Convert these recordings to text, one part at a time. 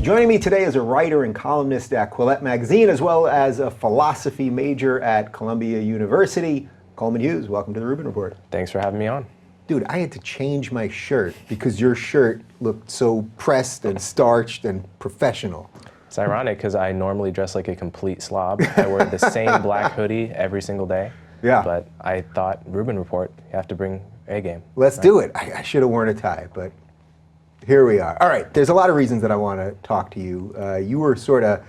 Joining me today is a writer and columnist at Quillette magazine, as well as a philosophy major at Columbia University, Coleman Hughes. Welcome to the Rubin Report. Thanks for having me on. Dude, I had to change my shirt because your shirt looked so pressed and starched and professional. It's ironic because I normally dress like a complete slob. I wear the same black hoodie every single day. Yeah. But I thought, Rubin Report, you have to bring A game. Let's do it. I should have worn a tie, but here we are. All right, there's a lot of reasons that I want to talk to you. You were sort of,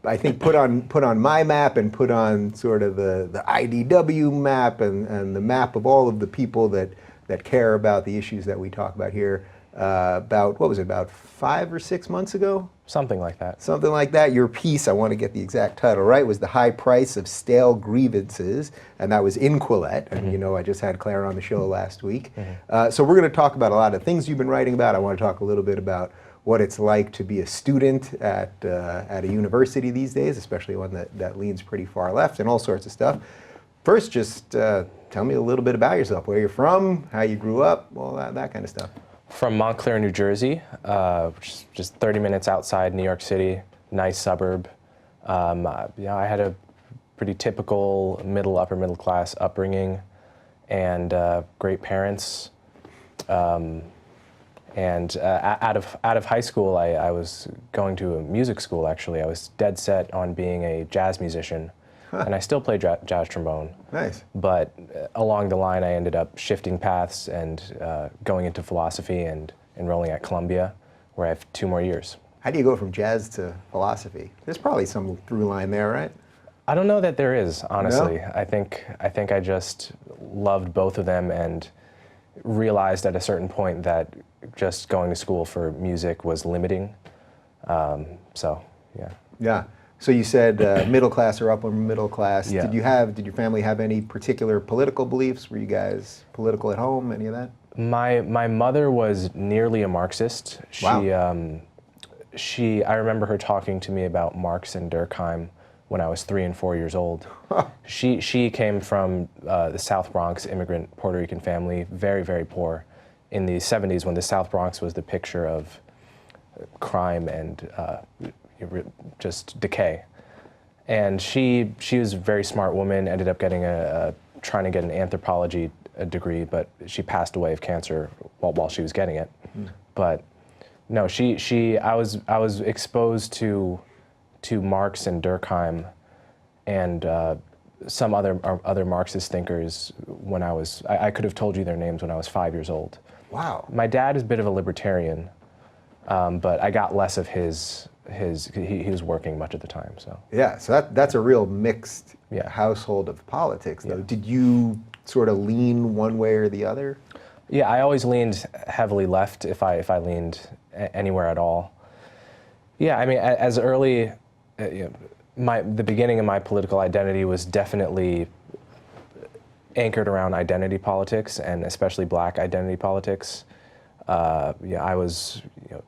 I think, put on my map and put on sort of the IDW map and the map of all of the people that care about the issues that we talk about here. About, what was it, about 5 or 6 months ago? Something like that. Something like that. Your piece, I want to get the exact title right, was The High Price of Stale Grievances, and that was in Quillette. And you know, I just had Claire on the show last week. So we're going to talk about a lot of things you've been writing about. I want to talk a little bit about what it's like to be a student at a university these days, especially one that leans pretty far left, and all sorts of stuff. First, just tell me a little bit about yourself, where you're from, how you grew up, all that kind of stuff. From Montclair, New Jersey, which is just 30 minutes outside New York City, nice suburb. Yeah, I had a pretty typical upper middle class upbringing, and great parents. And out of high school, I was going to a music school. Actually, I was dead set on being a jazz musician. And I still play jazz trombone. Nice. But along the line, I ended up shifting paths and going into philosophy and enrolling at Columbia, where I have 2 more years. How do you go from jazz to philosophy? There's probably some through line there, right? I don't know that there is, honestly. No? I think I just loved both of them and realized at a certain point that just going to school for music was limiting. So, yeah. Yeah. So you said middle class or upper middle class. Yeah. Did your family have any particular political beliefs? Were you guys political at home? Any of that? My mother was nearly a Marxist. Wow. I remember her talking to me about Marx and Durkheim when I was 3 and 4 years old. She came from the South Bronx immigrant Puerto Rican family, very, very poor, in the 70s when the South Bronx was the picture of crime and just decay. And she was a very smart woman, ended up getting trying to get an anthropology degree, but she passed away of cancer while she was getting it. But no, I was exposed to Marx and Durkheim and some other Marxist thinkers when I could have told you their names when I was 5 years old. Wow. My dad is a bit of a libertarian, but I got less of he was working much of the time, so. Yeah, so that's a real mixed Yeah. household of politics, though. Yeah. Did you sort of lean one way or the other? Yeah, I always leaned heavily left if I leaned anywhere at all. Yeah, I mean, as early, the beginning of my political identity was definitely anchored around identity politics, and especially black identity politics. Yeah, I was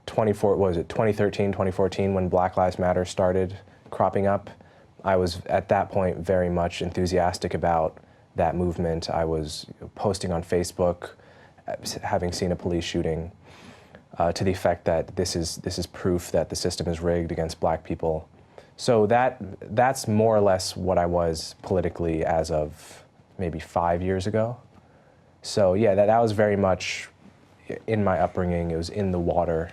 2013, 2014 when Black Lives Matter started cropping up. I was at that point very much enthusiastic about that movement. I was posting on Facebook, having seen a police shooting, to the effect that this is proof that the system is rigged against black people. So that's more or less what I was politically as of maybe 5 years ago. So yeah, that was very much in my upbringing. It was in the water,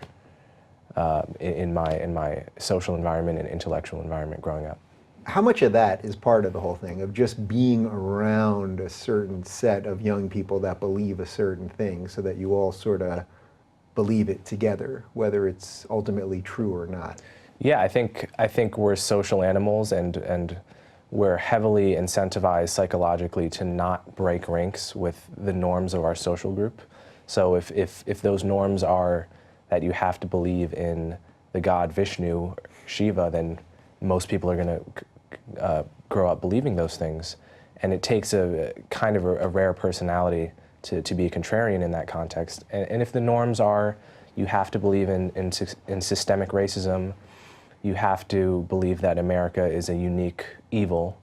in my social environment and intellectual environment growing up. How much of that is part of the whole thing, of just being around a certain set of young people that believe a certain thing so that you all sort of believe it together, whether it's ultimately true or not? Yeah, I think we're social animals, and we're heavily incentivized psychologically to not break ranks with the norms of our social group. So if those norms are that you have to believe in the god Vishnu, Shiva, then most people are going to grow up believing those things. And it takes a kind of a rare personality to be a contrarian in that context. And if the norms are you have to believe in systemic racism, you have to believe that America is a unique evil,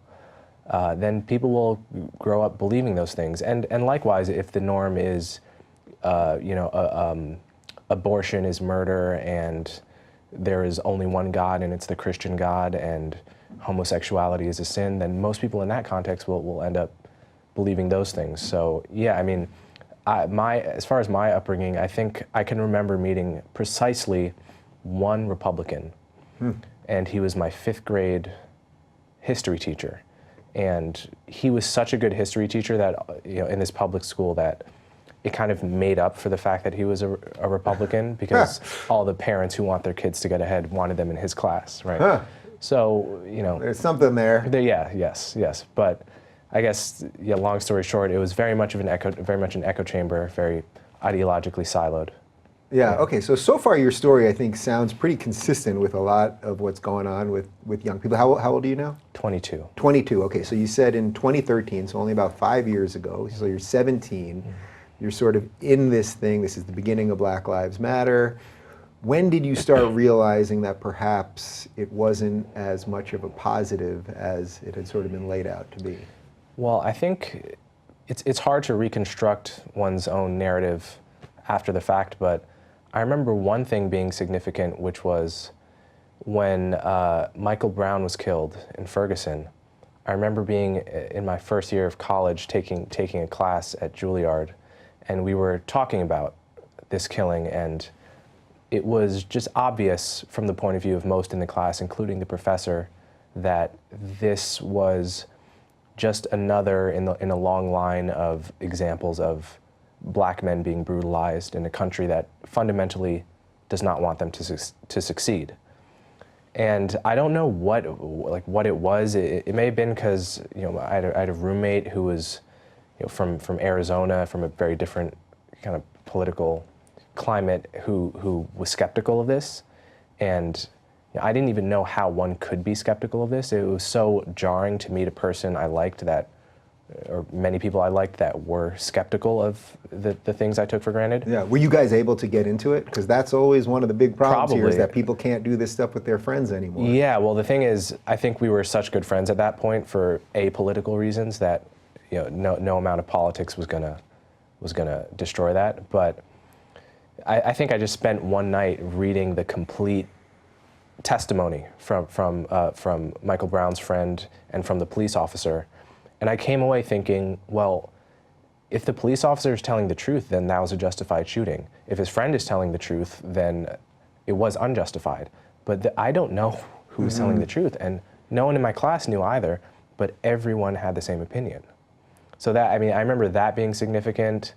then people will grow up believing those things. And likewise, if the norm is, abortion is murder and there is only one God and it's the Christian God and homosexuality is a sin, then most people in that context will end up believing those things. So yeah, I mean, as far as my upbringing, I think I can remember meeting precisely one Republican, and he was my 5th grade history teacher. And he was such a good history teacher that, in this public school, that it kind of made up for the fact that he was a Republican, because all the parents who want their kids to get ahead wanted them in his class, right? So, there's something there. Yes. But I guess, long story short, it was very much an echo chamber, very ideologically siloed. Yeah, okay, so far your story, I think, sounds pretty consistent with a lot of what's going on with young people. How old are you now? 22. 22, okay, so you said in 2013, so only about 5 years ago, so you're 17, you're sort of in this thing, this is the beginning of Black Lives Matter. When did you start realizing that perhaps it wasn't as much of a positive as it had sort of been laid out to be? Well, I think it's hard to reconstruct one's own narrative after the fact, but I remember one thing being significant, which was when Michael Brown was killed in Ferguson. I remember being in my first year of college taking a class at Juilliard, and we were talking about this killing, and it was just obvious from the point of view of most in the class, including the professor, that this was just another in a long line of examples of Black men being brutalized in a country that fundamentally does not want them to succeed. And I don't know what it was. It may have been because I had a roommate who was from Arizona, from a very different kind of political climate, who was skeptical of this, and I didn't even know how one could be skeptical of this. It was so jarring to meet a person I liked or many people I liked that were skeptical of the things I took for granted. Yeah, were you guys able to get into it? Because that's always one of the big problems here, is that people can't do this stuff with their friends anymore. Yeah, well, the thing is, I think we were such good friends at that point for apolitical reasons that no amount of politics was gonna destroy that. But I think I just spent one night reading the complete testimony from Michael Brown's friend and from the police officer. And I came away thinking, well, if the police officer is telling the truth, then that was a justified shooting. If his friend is telling the truth, then it was unjustified. But I don't know who was telling the truth, and no one in my class knew either, but everyone had the same opinion. So I remember that being significant.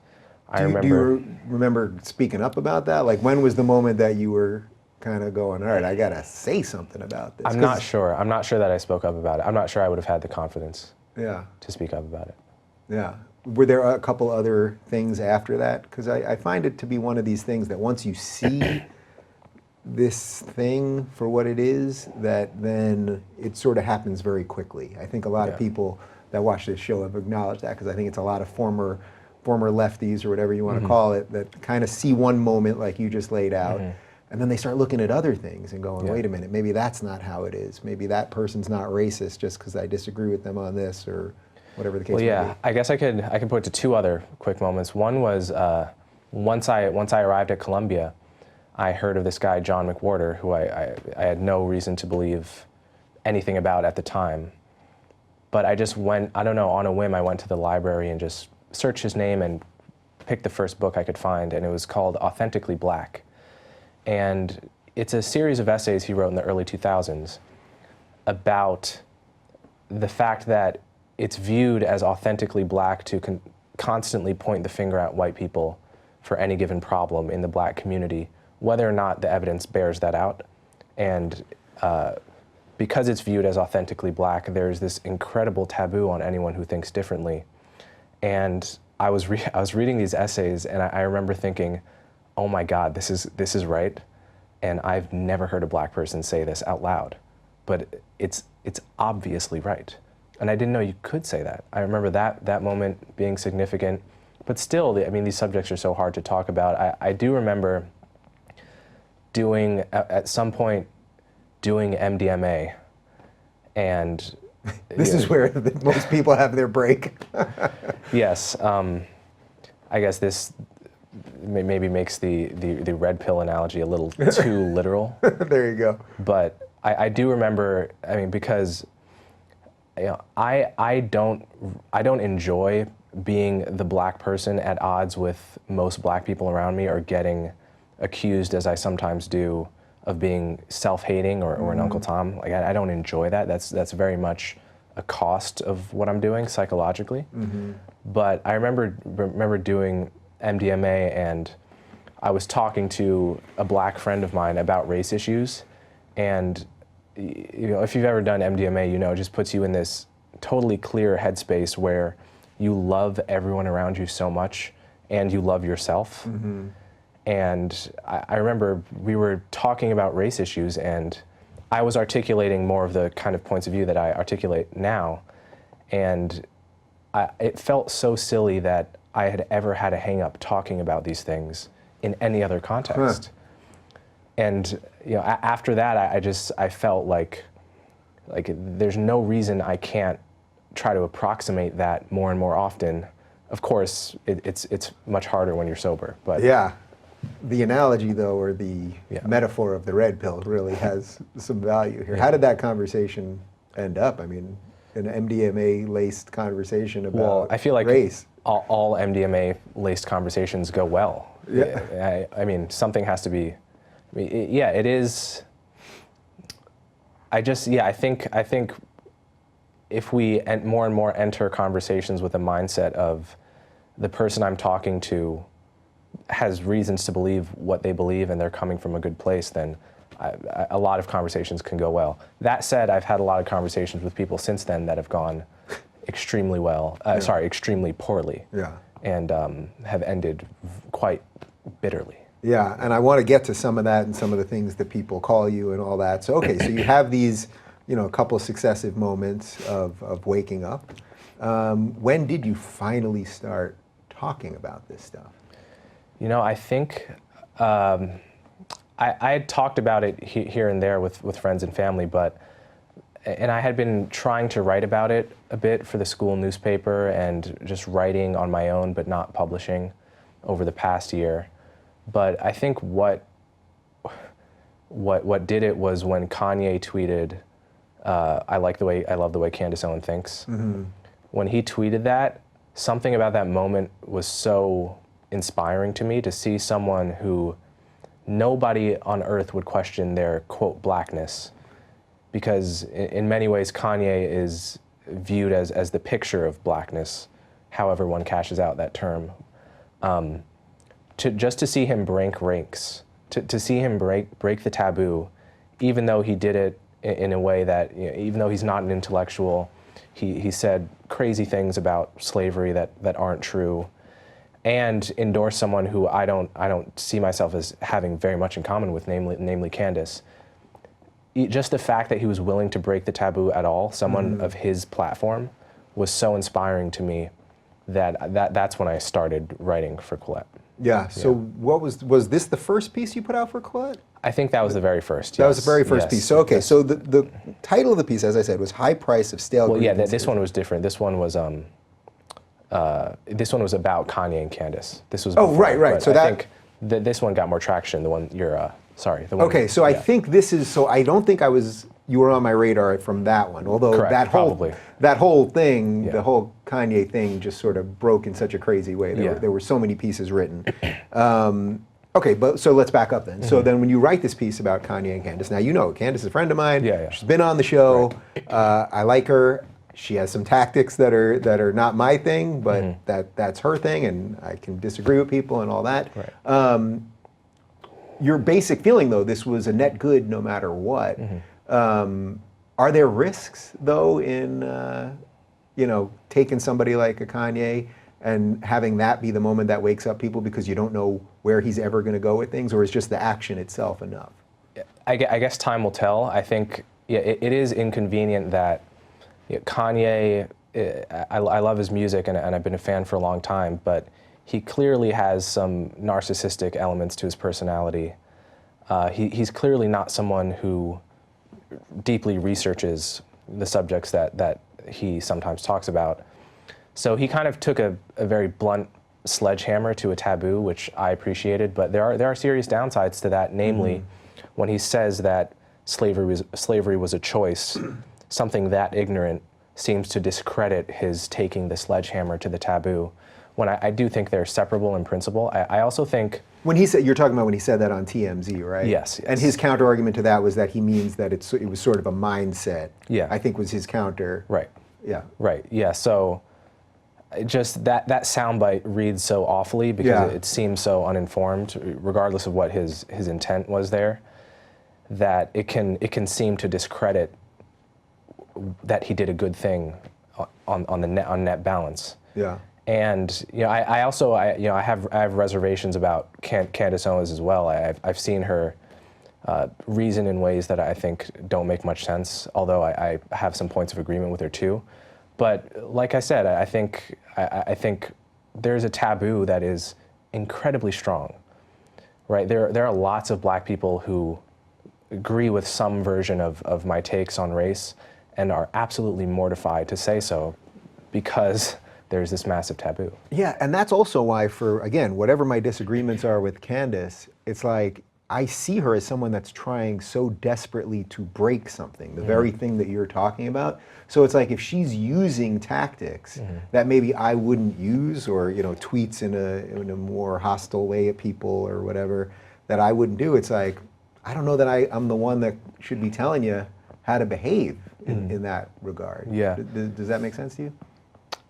Do you remember speaking up about that? Like, when was the moment that you were kind of going, all right, I gotta say something about this? I'm not sure. I'm not sure that I spoke up about it. I'm not sure I would have had the confidence to speak up about it. Yeah. Were there a couple other things after that? Because I find it to be one of these things that once you see this thing for what it is, that then it sort of happens very quickly. I think a lot of people that watch this show have acknowledged that, because I think it's a lot of former lefties, or whatever you want to call it, that kind of see one moment like you just laid out, and then they start looking at other things and going, wait a minute, maybe that's not how it is. Maybe that person's not racist just because I disagree with them on this, or whatever the case may be. I guess I could point to two other quick moments. One was once I arrived at Columbia, I heard of this guy, John McWhorter, who I had no reason to believe anything about at the time. But I just went, I don't know, on a whim, I went to the library and just searched his name and picked the first book I could find, and it was called Authentically Black. And it's a series of essays he wrote in the early 2000s about the fact that it's viewed as authentically Black to constantly point the finger at white people for any given problem in the Black community, whether or not the evidence bears that out. And because it's viewed as authentically Black, there's this incredible taboo on anyone who thinks differently. And I was reading these essays, and I remember thinking, oh my God, this is right, and I've never heard a Black person say this out loud, but it's obviously right. And I didn't know you could say that. I remember that moment being significant, but still, these subjects are so hard to talk about. I do remember at some point doing MDMA, and this is where most people have their break. Yes, I guess maybe makes the red pill analogy a little too literal. There you go. But I do remember, I mean, because I don't enjoy being the black person at odds with most black people around me, or getting accused, as I sometimes do, of being self-hating or an Uncle Tom. Like I don't enjoy that. That's very much a cost of what I'm doing psychologically. But I remember doing MDMA, and I was talking to a black friend of mine about race issues, and if you've ever done MDMA, it just puts you in this totally clear headspace where you love everyone around you so much, and you love yourself. And I remember we were talking about race issues, and I was articulating more of the kind of points of view that I articulate now, and it felt so silly that I had ever had a hang-up talking about these things in any other context. And after that, I felt like there's no reason I can't try to approximate that more and more often. Of course, it's much harder when you're sober. But yeah, the analogy though, or the metaphor of the red pill, really has some value here. How did that conversation end up? I mean, an MDMA-laced conversation about I feel like race. All MDMA-laced conversations go well. Yeah. I mean, something has to be. It is. I think if we more and more enter conversations with a mindset of the person I'm talking to has reasons to believe what they believe and they're coming from a good place, then a lot of conversations can go well. That said, I've had a lot of conversations with people since then that have gone extremely well, extremely poorly, and have ended quite bitterly. Yeah, and I want to get to some of that and some of the things that people call you and all that. So, okay, so you have these, a couple of successive moments of waking up. When did you finally start talking about this stuff? I think I had talked about it here and there with friends and family, and I had been trying to write about it a bit for the school newspaper and just writing on my own, but not publishing over the past year. But I think what did it was when Kanye tweeted, I love the way Candace Owen thinks. When he tweeted that, something about that moment was so inspiring to me, to see someone who nobody on earth would question their, quote, blackness. Because in many ways, Kanye is viewed as the picture of blackness, however one cashes out that term. Just to see him break ranks, to see him break the taboo, even though he did it in a way that, even though he's not an intellectual, he said crazy things about slavery that aren't true, and endorse someone who I don't see myself as having very much in common with, namely Candace. Just the fact that he was willing to break the taboo at all, someone of his platform, was so inspiring to me that's when I started writing for Quillette. Yeah, so what was this the first piece you put out for Quillette? I think that was the very first. That was the very first piece. So okay, so the title of the piece, as I said, was "High Price of Stale Grievances." Yeah, this one was different. This one was about Kanye and Candace. This was before, right. So I think this one got more traction. The one you're the one. Okay, so I think this is. So I don't think you were on my radar from that one. Although Correct, that whole thing, the whole Kanye thing, just sort of broke in such a crazy way. There were so many pieces written. Okay, but so let's back up then. So then when you write this piece about Kanye and Candace, now Candace is a friend of mine. She's been on the show. Right. I like her. She has some tactics that are not my thing, but that's her thing, and I can disagree with people and all that. Right. Your basic feeling, though, this was a net good no matter what. Are there risks, though, in taking somebody like a Kanye and having that be the moment that wakes up people because you don't know where he's ever going to go with things, or is just the action itself enough? I guess time will tell. I think it is inconvenient that Kanye, I love his music and I've been a fan for a long time, but he clearly has some narcissistic elements to his personality. He's clearly not someone who deeply researches the subjects that he sometimes talks about. So he kind of took a very blunt sledgehammer to a taboo, which I appreciated, but there are serious downsides to that, namely when he says that slavery was a choice, something that ignorant seems to discredit his taking the sledgehammer to the taboo, when I do think they're separable in principle. I also think... When he said, you're talking about when he said that on TMZ, right? Yes. And his counter argument to that was that he means that it was sort of a mindset. Yeah. I think was his counter. Right. Yeah. Right. Yeah. So just that soundbite reads so awfully because it seems so uninformed, regardless of what his intent was there, that it can seem to discredit that he did a good thing on net balance. Yeah. And I also have reservations about Candace Owens as well. I've seen her reason in ways that I think don't make much sense, although I have some points of agreement with her too. But like I said, I think there's a taboo that is incredibly strong, right? There are lots of black people who agree with some version of my takes on race and are absolutely mortified to say so because there's this massive taboo. Yeah, and that's also why, for, again, whatever my disagreements are with Candace, it's like I see her as someone that's trying so desperately to break something, the very thing that you're talking about. So it's like if she's using tactics that maybe I wouldn't use, or tweets in a more hostile way at people or whatever that I wouldn't do, it's like, I don't know that I'm the one that should be telling you how to behave in that regard. Yeah. Does that make sense to you?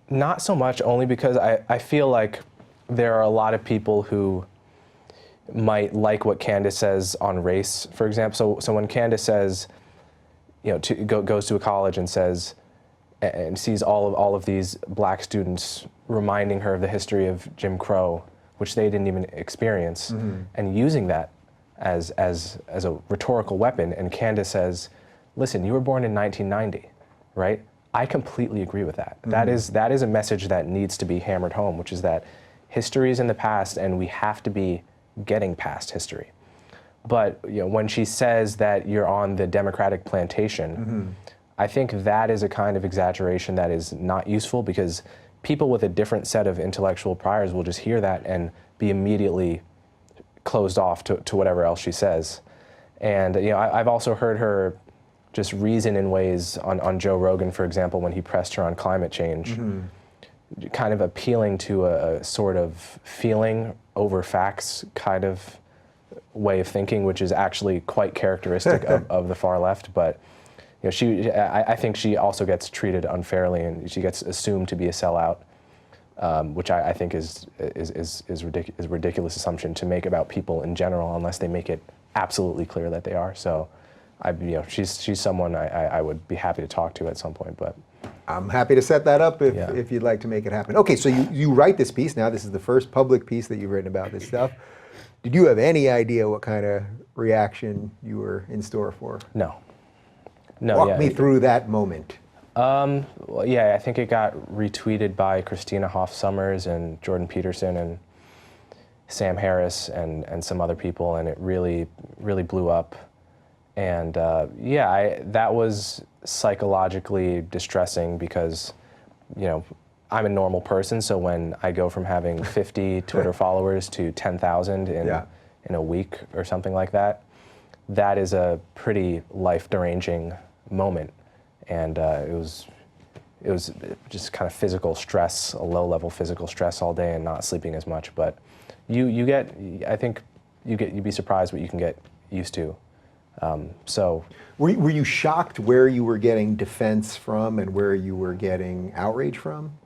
Not so much, only because I feel like there are a lot of people who might like what Candace says on race, for example. So when Candace says, goes to a college and says, and sees all of these black students reminding her of the history of Jim Crow, which they didn't even experience, and using that as a rhetorical weapon, and Candace says, listen, you were born in 1990, right? I completely agree with that. That is a message that needs to be hammered home, which is that history is in the past and we have to be getting past history. But when she says that you're on the Democratic plantation, I think that is a kind of exaggeration that is not useful, because people with a different set of intellectual priors will just hear that and be immediately closed off to whatever else she says. And I've also heard her just reason in ways on Joe Rogan, for example, when he pressed her on climate change, kind of appealing to a sort of feeling over facts kind of way of thinking, which is actually quite characteristic of the far left. But I think she also gets treated unfairly, and she gets assumed to be a sellout, which I think is a ridiculous assumption to make about people in general, unless they make it absolutely clear that they are. So she's someone I would be happy to talk to at some point. But I'm happy to set that up if you'd like to make it happen. Okay, so you write this piece now. This is the first public piece that you've written about this stuff. Did you have any idea what kind of reaction you were in store for? No. Walk me through that moment. Well, yeah, I think it got retweeted by Christina Hoff Sommers and Jordan Peterson and Sam Harris and some other people, and it really blew up. And that was psychologically distressing, because I'm a normal person, so when I go from having 50 Twitter followers to 10,000 in a week or something like that, that is a pretty life-deranging moment. And it was just kind of physical stress, a low-level physical stress all day, and not sleeping as much. But I think you'd be surprised what you can get used to. So were you shocked where you were getting defense from and where you were getting outrage from?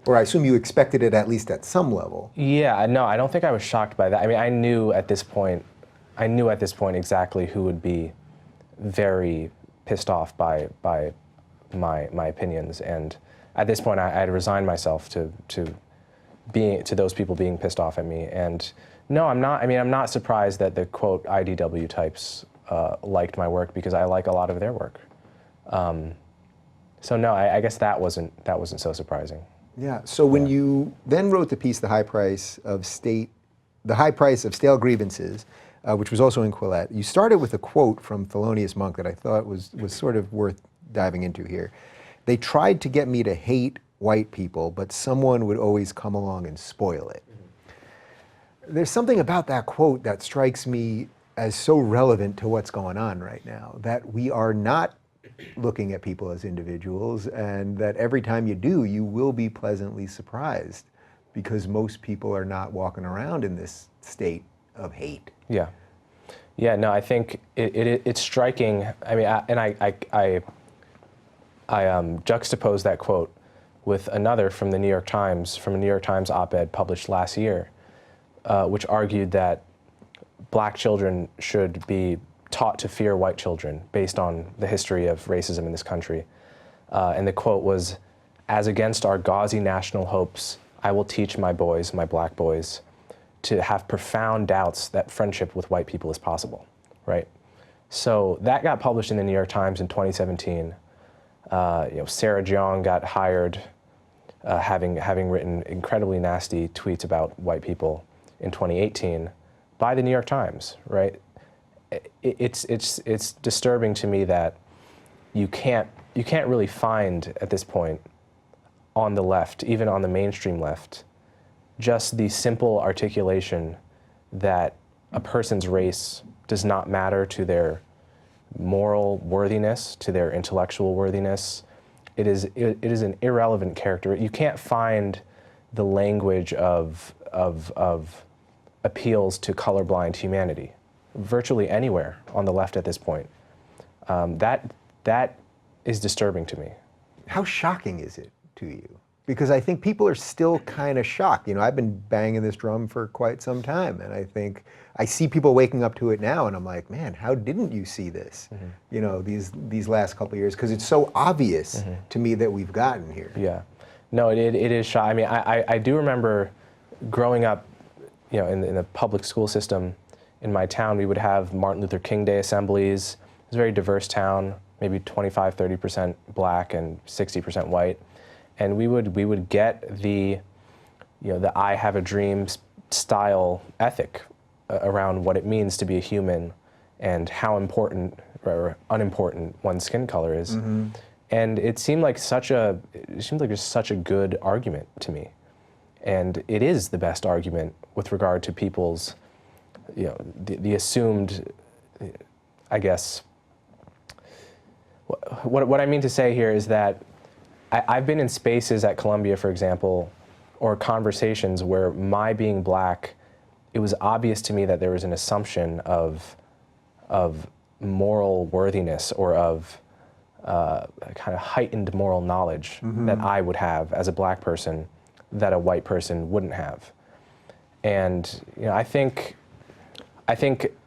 Or I assume you expected it at least at some level. Yeah, no, I don't think I was shocked by that. I mean, I knew at this point exactly who would be very pissed off by my opinions, and at this point I had resigned myself to those people being pissed off at me. And no, I'm not surprised that the quote IDW types liked my work, because I like a lot of their work. So no, I guess that wasn't so surprising. Yeah. So when you then wrote the piece, The High Price of Stale Grievances, which was also in Quillette, you started with a quote from Thelonious Monk that I thought was sort of worth diving into here. They tried to get me to hate white people, but someone would always come along and spoil it. There's something about that quote that strikes me as so relevant to what's going on right now, that we are not looking at people as individuals, and that every time you do, you will be pleasantly surprised, because most people are not walking around in this state of hate. Yeah. Yeah, no, I think it's striking. I mean, I juxtapose that quote with another from the New York Times, from a New York Times op-ed published last year, which argued that black children should be taught to fear white children based on the history of racism in this country. And the quote was, "As against our gauzy national hopes, I will teach my boys, my black boys, to have profound doubts that friendship with white people is possible," right? So that got published in the New York Times in 2017. Sarah Jeong got hired, having written incredibly nasty tweets about white people in 2018 by the New York Times, right? It's disturbing to me that you can't really find at this point on the left, even on the mainstream left, just the simple articulation that a person's race does not matter to their moral worthiness, to their intellectual worthiness. It is an irrelevant character. You can't find the language of appeals to colorblind humanity virtually anywhere on the left at this point. That is disturbing to me. How shocking is it to you? Because I think people are still kind of shocked. You know, I've been banging this drum for quite some time, and I think I see people waking up to it now, and I'm like, man, how didn't you see this? Mm-hmm. You know, these last couple of years, because it's so obvious mm-hmm. to me that we've gotten here. Yeah, no, it is shocking. I mean, I do remember growing up, you know, in the public school system in my town. We would have Martin Luther King Day assemblies. It was a very diverse town, maybe 25-30% black and 60% white. And we would get the I have a dream style ethic around what it means to be a human and how important or unimportant one's skin color is. Mm-hmm. And it seemed like such a good argument to me. And it is the best argument with regard to people's, you know, the assumed, I guess, what I mean to say here is that I've been in spaces at Columbia, for example, or conversations where my being black, it was obvious to me that there was an assumption of moral worthiness or of kind of heightened moral knowledge mm-hmm. that I would have as a black person that a white person wouldn't have. And you know, I think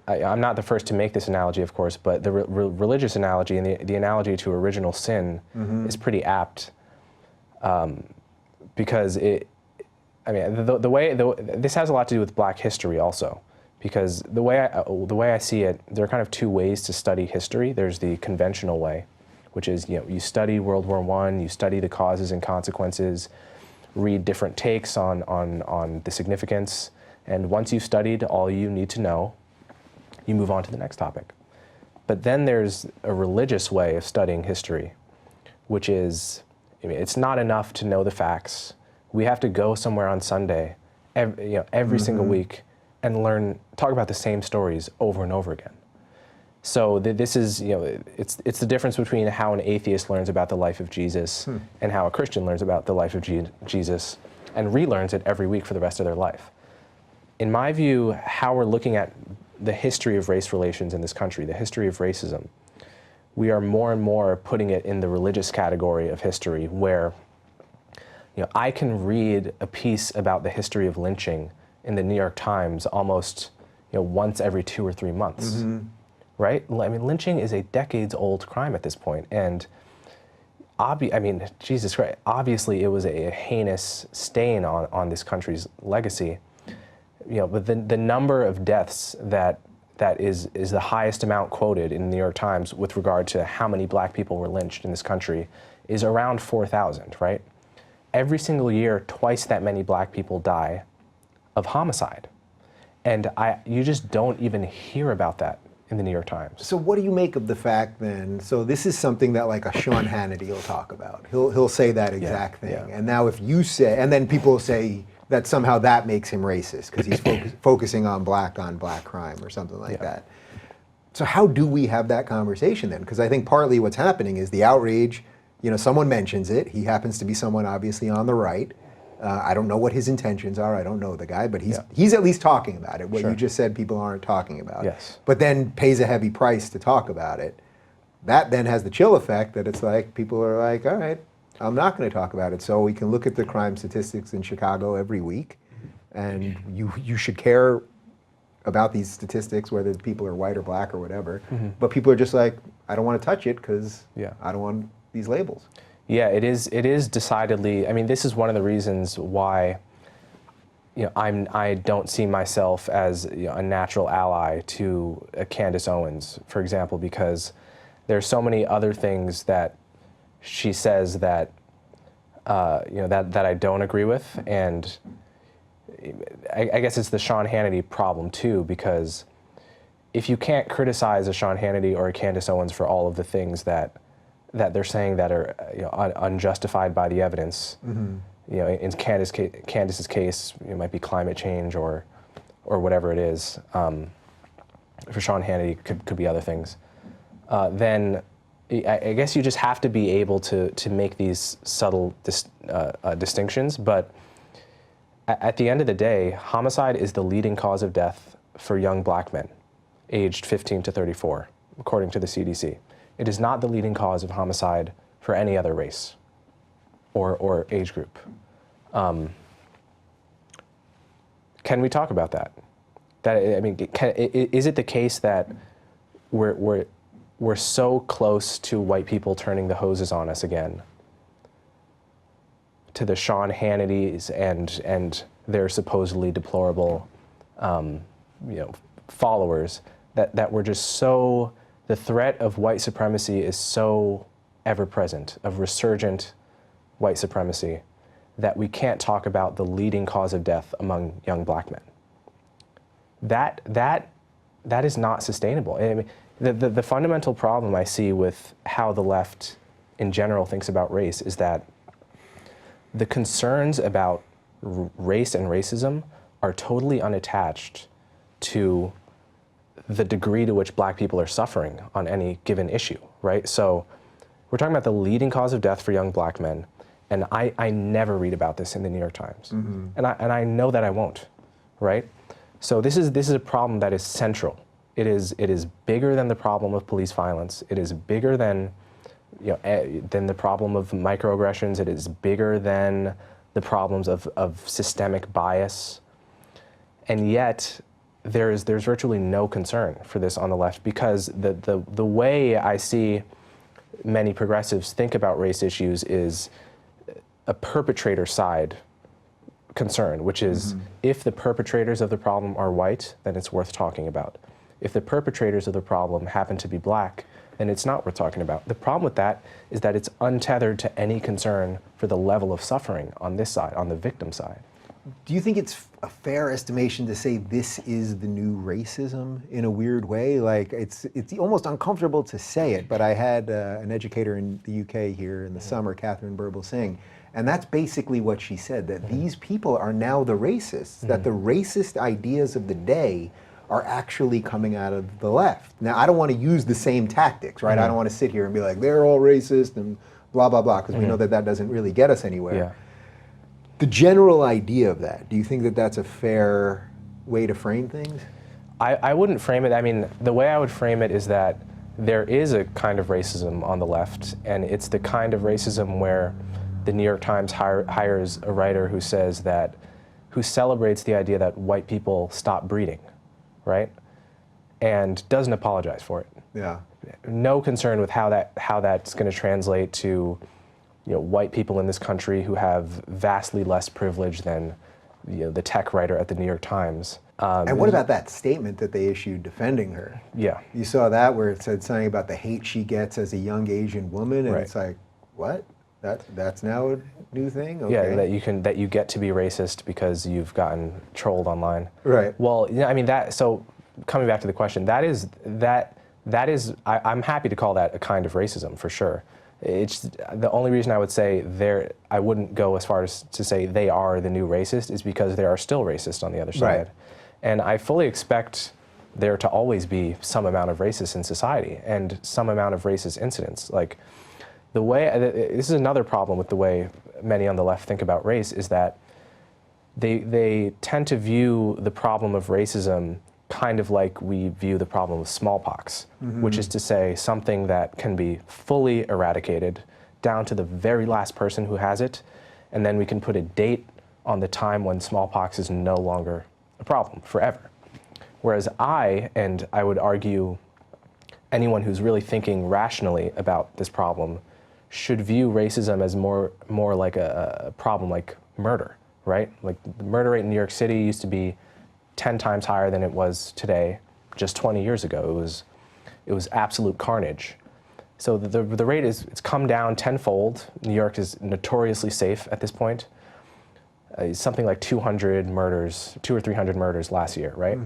I'm not the first to make this analogy, of course, but the religious analogy and the analogy to original sin mm-hmm. is pretty apt, because this has a lot to do with black history also, because the way I see it, there are kind of two ways to study history. There's the conventional way, which is, you know, you study World War I, you study the causes and consequences, read different takes on the significance, and once you've studied all you need to know, you move on to the next topic. But then there's a religious way of studying history, which is, I mean, it's not enough to know the facts. We have to go somewhere on Sunday, every mm-hmm. single week, and talk about the same stories over and over again. So this is, you know, it's the difference between how an atheist learns about the life of Jesus and how a Christian learns about the life of Jesus and relearns it every week for the rest of their life. In my view, how we're looking at the history of race relations in this country, the history of racism, we are more and more putting it in the religious category of history, where, you know, I can read a piece about the history of lynching in the New York Times almost, you know, once every 2 or 3 months, mm-hmm. right? I mean, lynching is a decades-old crime at this point, and Jesus Christ, obviously it was a heinous stain on this country's legacy. You know, but the number of deaths that is the highest amount quoted in the New York Times with regard to how many black people were lynched in this country is around 4,000, right? Every single year, twice that many black people die of homicide. And you just don't even hear about that in the New York Times. So what do you make of the fact then, so this is something that like a Sean Hannity will talk about. He'll say that exact thing. Yeah. And now if you say, and then people say, that somehow that makes him racist because he's focusing on black crime or something like that. So how do we have that conversation then? Because I think partly what's happening is the outrage, you know, someone mentions it. He happens to be someone obviously on the right. I don't know what his intentions are. I don't know the guy, but he's at least talking about it. What you just said, people aren't talking about. Yes. But then pays a heavy price to talk about it. That then has the chill effect that it's like people are like, all right, I'm not going to talk about it. So we can look at the crime statistics in Chicago every week, and you should care about these statistics, whether people are white or black or whatever. But people are just like, I don't want to touch it because I don't want these labels. Yeah, it is decidedly. I mean, this is one of the reasons why, you know, I don't see myself as, you know, a natural ally to Candace Owens, for example, because there's so many other things that she says that you know, that I don't agree with, and I guess it's the Sean Hannity problem too, because if you can't criticize a Sean Hannity or a Candace Owens for all of the things that they're saying that are, you know, unjustified by the evidence, you know, in Candace's case, it might be climate change or whatever it is. For Sean Hannity, could be other things. Then I guess you just have to be able to make these subtle distinctions. But at the end of the day, homicide is the leading cause of death for young black men, aged 15 to 34, according to the CDC. It is not the leading cause of homicide for any other race or age group. Can we talk about that? I mean, is it the case that we're so close to white people turning the hoses on us again, to the Sean Hannitys and their supposedly deplorable, you know, followers, that we're just so, the threat of white supremacy is so ever-present, of resurgent white supremacy, that we can't talk about the leading cause of death among young black men. That is not sustainable. I mean, the fundamental problem I see with how the left in general thinks about race is that the concerns about race and racism are totally unattached to the degree to which black people are suffering on any given issue, right? So we're talking about the leading cause of death for young black men, and I never read about this in the New York Times. And I know that I won't, right? So this is a problem that is central. It is bigger than the problem of police violence. It is bigger than, you know, than the problem of microaggressions. It is bigger than the problems of systemic bias. And yet, there's virtually no concern for this on the left, because the way I see many progressives think about race issues is a perpetrator side concern, which is if the perpetrators of the problem are white, then it's worth talking about. If the perpetrators of the problem happen to be black, then it's not worth talking about. The problem with that is that it's untethered to any concern for the level of suffering on this side, on the victim side. Do you think it's a fair estimation to say this is the new racism in a weird way? Like, it's almost uncomfortable to say it, but I had an educator in the UK here in the summer, Catherine Burble-Singh, and that's basically what she said, that these people are now the racists, that the racist ideas of the day are actually coming out of the left. Now, I don't want to use the same tactics, right? I don't want to sit here and be like, they're all racist and blah, blah, blah, because we know that doesn't really get us anywhere. Yeah. The general idea of that, do you think that that's a fair way to frame things? I wouldn't frame it. I mean, the way I would frame it is that there is a kind of racism on the left, and it's the kind of racism where the New York Times hires a writer who says that, who celebrates the idea that white people stop breeding, right? And doesn't apologize for it. Yeah. No concern with how that's going to translate to, you know, white people in this country who have vastly less privilege than, you know, the tech writer at the New York Times. And what about that statement that they issued defending her? Yeah. You saw that where it said something about the hate she gets as a young Asian woman, and it's like, what? That's now a new thing? Okay. Yeah, that you get to be racist because you've gotten trolled online. Right. Well, yeah, I mean so coming back to the question, I'm happy to call that a kind of racism for sure. It's the only reason I would say I wouldn't go as far as to say they are the new racist is because there are still racists on the other side. Right. And I fully expect there to always be some amount of racists in society and some amount of racist incidents. Like the way, this is another problem with the way many on the left think about race is that they tend to view the problem of racism kind of like we view the problem of smallpox, which is to say something that can be fully eradicated down to the very last person who has it, and then we can put a date on the time when smallpox is no longer a problem forever. Whereas I would argue anyone who's really thinking rationally about this problem should view racism as more like a problem like murder, right? Like the murder rate in New York City used to be 10 times higher than it was today, just 20 years ago. It was absolute carnage. So the rate it's come down tenfold. New York is notoriously safe at this point. Something like 200 murders, 200 or 300 murders last year, right?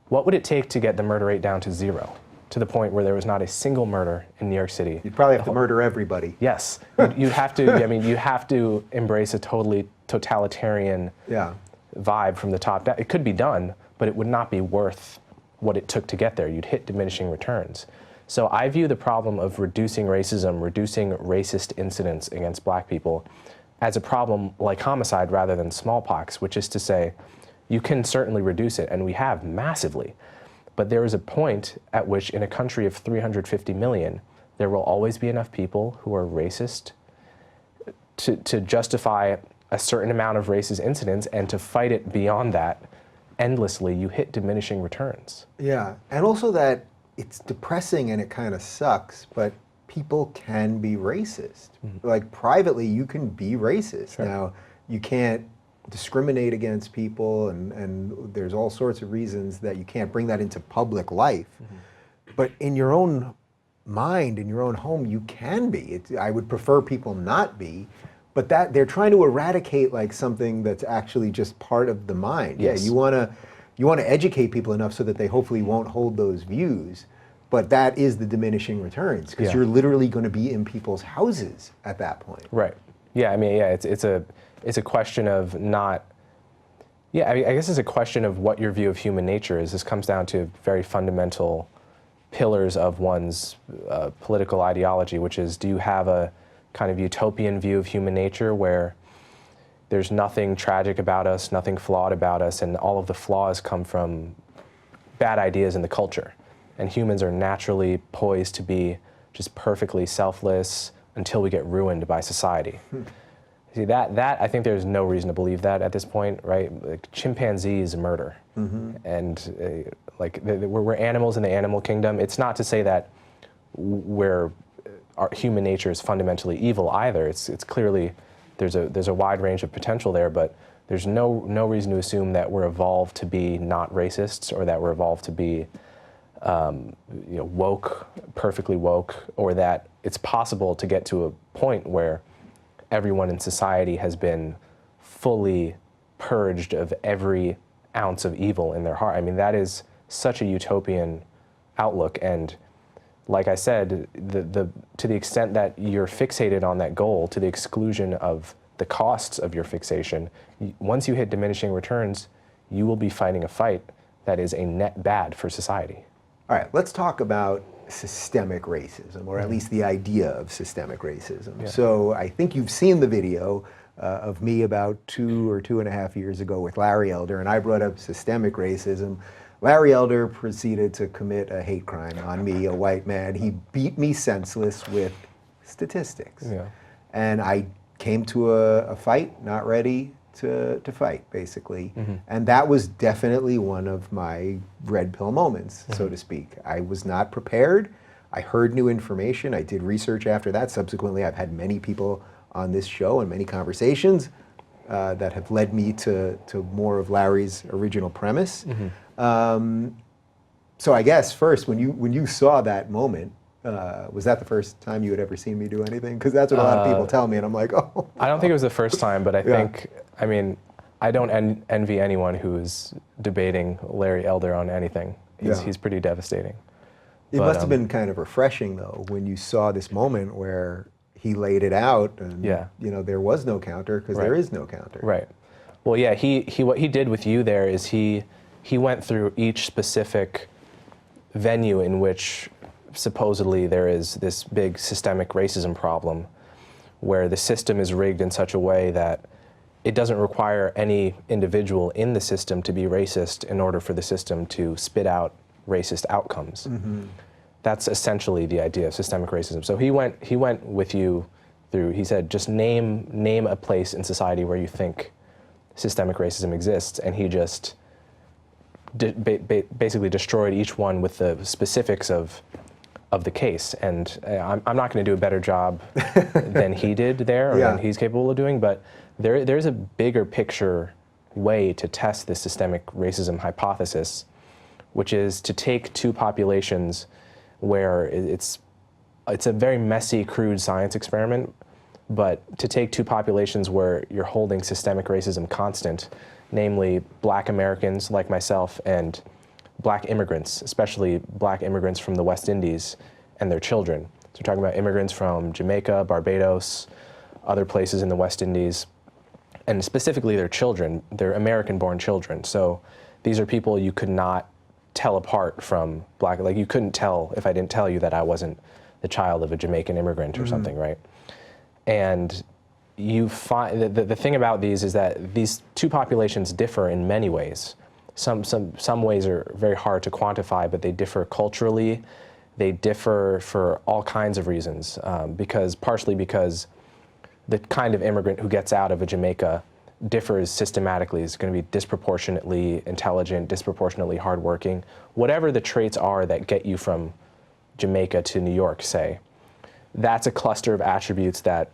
What would it take to get the murder rate down to 0? To the point where there was not a single murder in New York City? You'd probably have to murder everybody. Yes, you'd have to. I mean, you have to embrace a totally totalitarian vibe from the top down. It could be done, but it would not be worth what it took to get there. You'd hit diminishing returns. So I view the problem of reducing racism, reducing racist incidents against black people as a problem like homicide rather than smallpox, which is to say, you can certainly reduce it, and we have massively. But there is a point at which in a country of 350 million, there will always be enough people who are racist to justify a certain amount of racist incidents, and to fight it beyond that endlessly, you hit diminishing returns. Yeah, and also that it's depressing and it kind of sucks, but people can be racist. Like privately, you can be racist. Sure. Now, you can't discriminate against people, and there's all sorts of reasons that you can't bring that into public life. But in your own mind, in your own home, you can be. I would prefer people not be, but that they're trying to eradicate like something that's actually just part of the mind. Yes. Yeah, you want to educate people enough so that they hopefully won't hold those views, but that is the diminishing returns, because you're literally going to be in people's houses at that point. Right. Yeah. I mean, yeah. It's a question of not. Yeah. I guess it's a question of what your view of human nature is. This comes down to very fundamental pillars of one's political ideology, which is, do you have a kind of utopian view of human nature where there's nothing tragic about us, nothing flawed about us, and all of the flaws come from bad ideas in the culture, and humans are naturally poised to be just perfectly selfless until we get ruined by society. See, that I think there's no reason to believe that at this point, right? Like, chimpanzees murder, and like we're animals in the animal kingdom. It's not to say that our human nature is fundamentally evil either. It's clearly there's a wide range of potential there, but there's no reason to assume that we're evolved to be not racists, or that we're evolved to be woke, perfectly woke, or that it's possible to get to a point where everyone in society has been fully purged of every ounce of evil in their heart. I mean, that is such a utopian outlook, and like I said, to the extent that you're fixated on that goal to the exclusion of the costs of your fixation, once you hit diminishing returns, you will be fighting a fight that is a net bad for society. All right, let's talk about systemic racism, or at least the idea of systemic racism. Yeah. So I think you've seen the video of me about 2 or 2.5 years ago with Larry Elder, and I brought up systemic racism. Larry Elder proceeded to commit a hate crime on me, a white man. He beat me senseless with statistics. Yeah. And I came to a fight, not ready to fight, basically. And that was definitely one of my red pill moments, so to speak. I was not prepared. I heard new information. I did research after that. Subsequently, I've had many people on this show and many conversations that have led me to more of Larry's original premise. So I guess first, when you saw that moment, was that the first time you had ever seen me do anything? Because that's what a lot of people tell me, and I'm like, oh. I don't think it was the first time, but I think, I mean, I don't envy anyone who's debating Larry Elder on anything. He's pretty devastating. It must have been kind of refreshing, though, when you saw this moment where he laid it out, and there was no counter, because there is no counter. Right. Well, yeah. What he did with you there is he went through each specific venue in which supposedly there is this big systemic racism problem, where the system is rigged in such a way that it doesn't require any individual in the system to be racist in order for the system to spit out racist outcomes. That's essentially the idea of systemic racism. So he went with you through, he said, just name a place in society where you think systemic racism exists, and he just basically destroyed each one with the specifics of the case. And I'm not going to do a better job than he did there, or than he's capable of doing, but there's a bigger picture way to test the systemic racism hypothesis, which is to take two populations where it's a very messy, crude science experiment, but to take two populations where you're holding systemic racism constant, namely Black Americans like myself and Black immigrants, especially Black immigrants from the West Indies and their children. So we're talking about immigrants from Jamaica, Barbados, other places in the West Indies, and specifically their children, their American-born children. So these are people you could not tell apart from Black, like you couldn't tell if I didn't tell you that I wasn't the child of a Jamaican immigrant or something, right? And you find, the thing about these is that these two populations differ in many ways. Some ways are very hard to quantify, but they differ culturally. They differ for all kinds of reasons, partially because the kind of immigrant who gets out of a Jamaica differs systematically. Is going to be disproportionately intelligent, disproportionately hardworking, whatever the traits are that get you from Jamaica to New York, say. That's a cluster of attributes that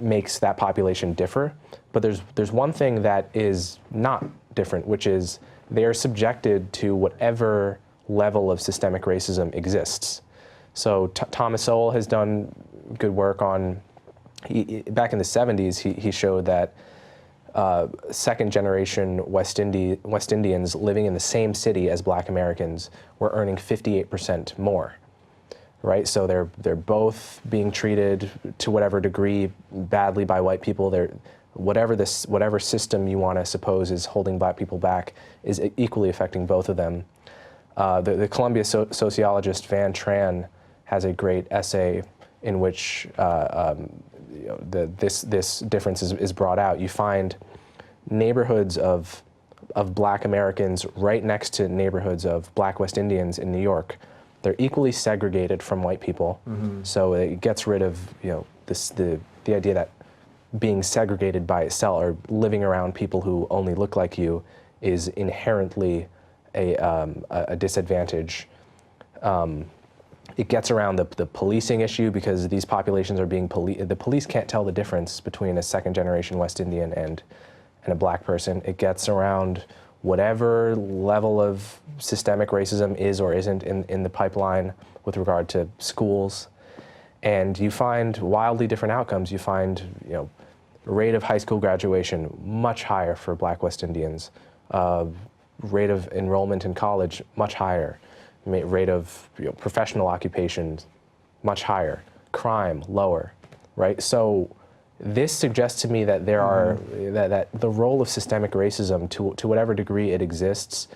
makes that population differ. But there's one thing that is not different, which is they are subjected to whatever level of systemic racism exists. So Thomas Sowell has done good work on, back in the 70s, he showed that second-generation West Indians living in the same city as Black Americans were earning 58% more, right? So they're both being treated to whatever degree badly by white people. Whatever system you want to suppose is holding Black people back is equally affecting both of them. The Columbia sociologist Van Tran has a great essay in which this difference is brought out. You find neighborhoods of Black Americans right next to neighborhoods of Black West Indians in New York. They're equally segregated from white people, so it gets rid of the idea that being segregated by itself or living around people who only look like you is inherently a disadvantage. It gets around the policing issue because these populations are being the police can't tell the difference between a second-generation West Indian and a Black person. It gets around whatever level of systemic racism is or isn't in the pipeline with regard to schools. And you find wildly different outcomes. You find, rate of high school graduation much higher for Black West Indians. Rate of enrollment in college much higher. Rate of professional occupations much higher. Crime lower, right? So this suggests to me that there are that the role of systemic racism, to whatever degree it exists,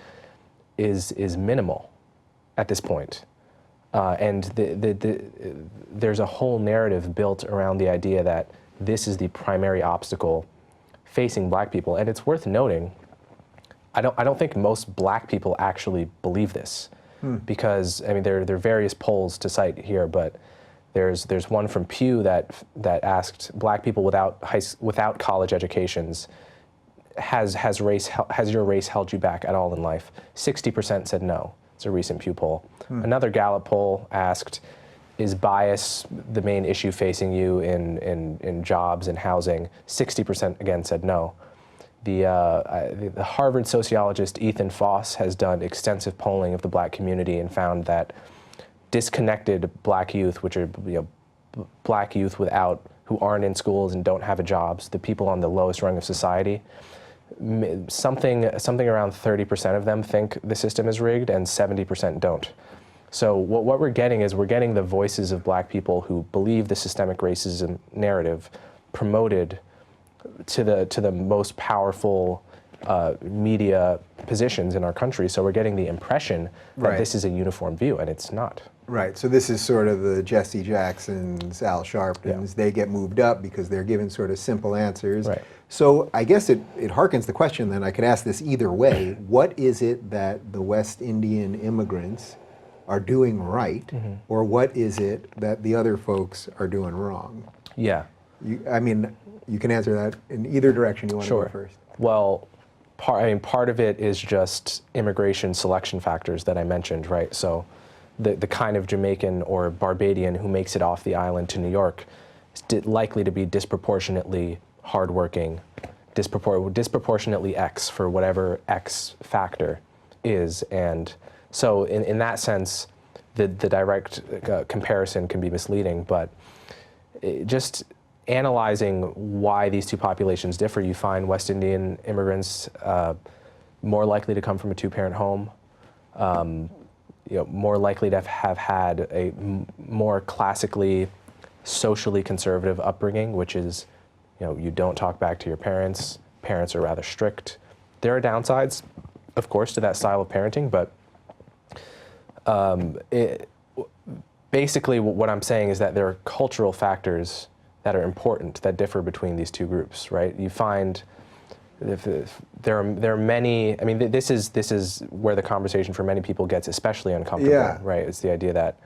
is minimal at this point. And there's a whole narrative built around the idea that this is the primary obstacle facing Black people. And it's worth noting, I don't think most Black people actually believe this, because there are various polls to cite here, but there's one from Pew that asked Black people without college educations, has your race held you back at all in life? 60% said no. It's a recent Pew poll. Another Gallup poll asked, is bias the main issue facing you in jobs and housing? 60% again said no. The Harvard sociologist Ethan Foss has done extensive polling of the Black community and found that disconnected Black youth, which are Black youth who aren't in schools and don't have a jobs, the people on the lowest rung of society, something around 30% of them think the system is rigged and 70% don't. So what we're getting is we're getting the voices of black people who believe the systemic racism narrative promoted to the most powerful media positions in our country. So we're getting the impression that Right. this is a uniform view, and it's not. Right, so this is sort of the Jesse Jacksons, Al Sharptons. Yeah. They get moved up because they're given sort of simple answers. Right. So I guess it harkens the question then, I could ask this either way. What is it that the West Indian immigrants are doing right, or what is it that the other folks are doing wrong? Yeah. I mean, you can answer that in either direction you want to go Sure. first. Well, part of it is just immigration selection factors that I mentioned, right? So the kind of Jamaican or Barbadian who makes it off the island to New York is likely to be disproportionately hardworking, disproportionately X for whatever X factor is. And so in that sense, the direct comparison can be misleading, but just analyzing why these two populations differ, you find West Indian immigrants more likely to come from a two-parent home, more likely to have had a more classically socially conservative upbringing, which is, you don't talk back to your parents. Parents are rather strict. There are downsides, of course, to that style of parenting, but basically what I'm saying is that there are cultural factors that are important that differ between these two groups, right? You find there are many. I mean, this is where the conversation for many people gets especially uncomfortable, right? It's the idea that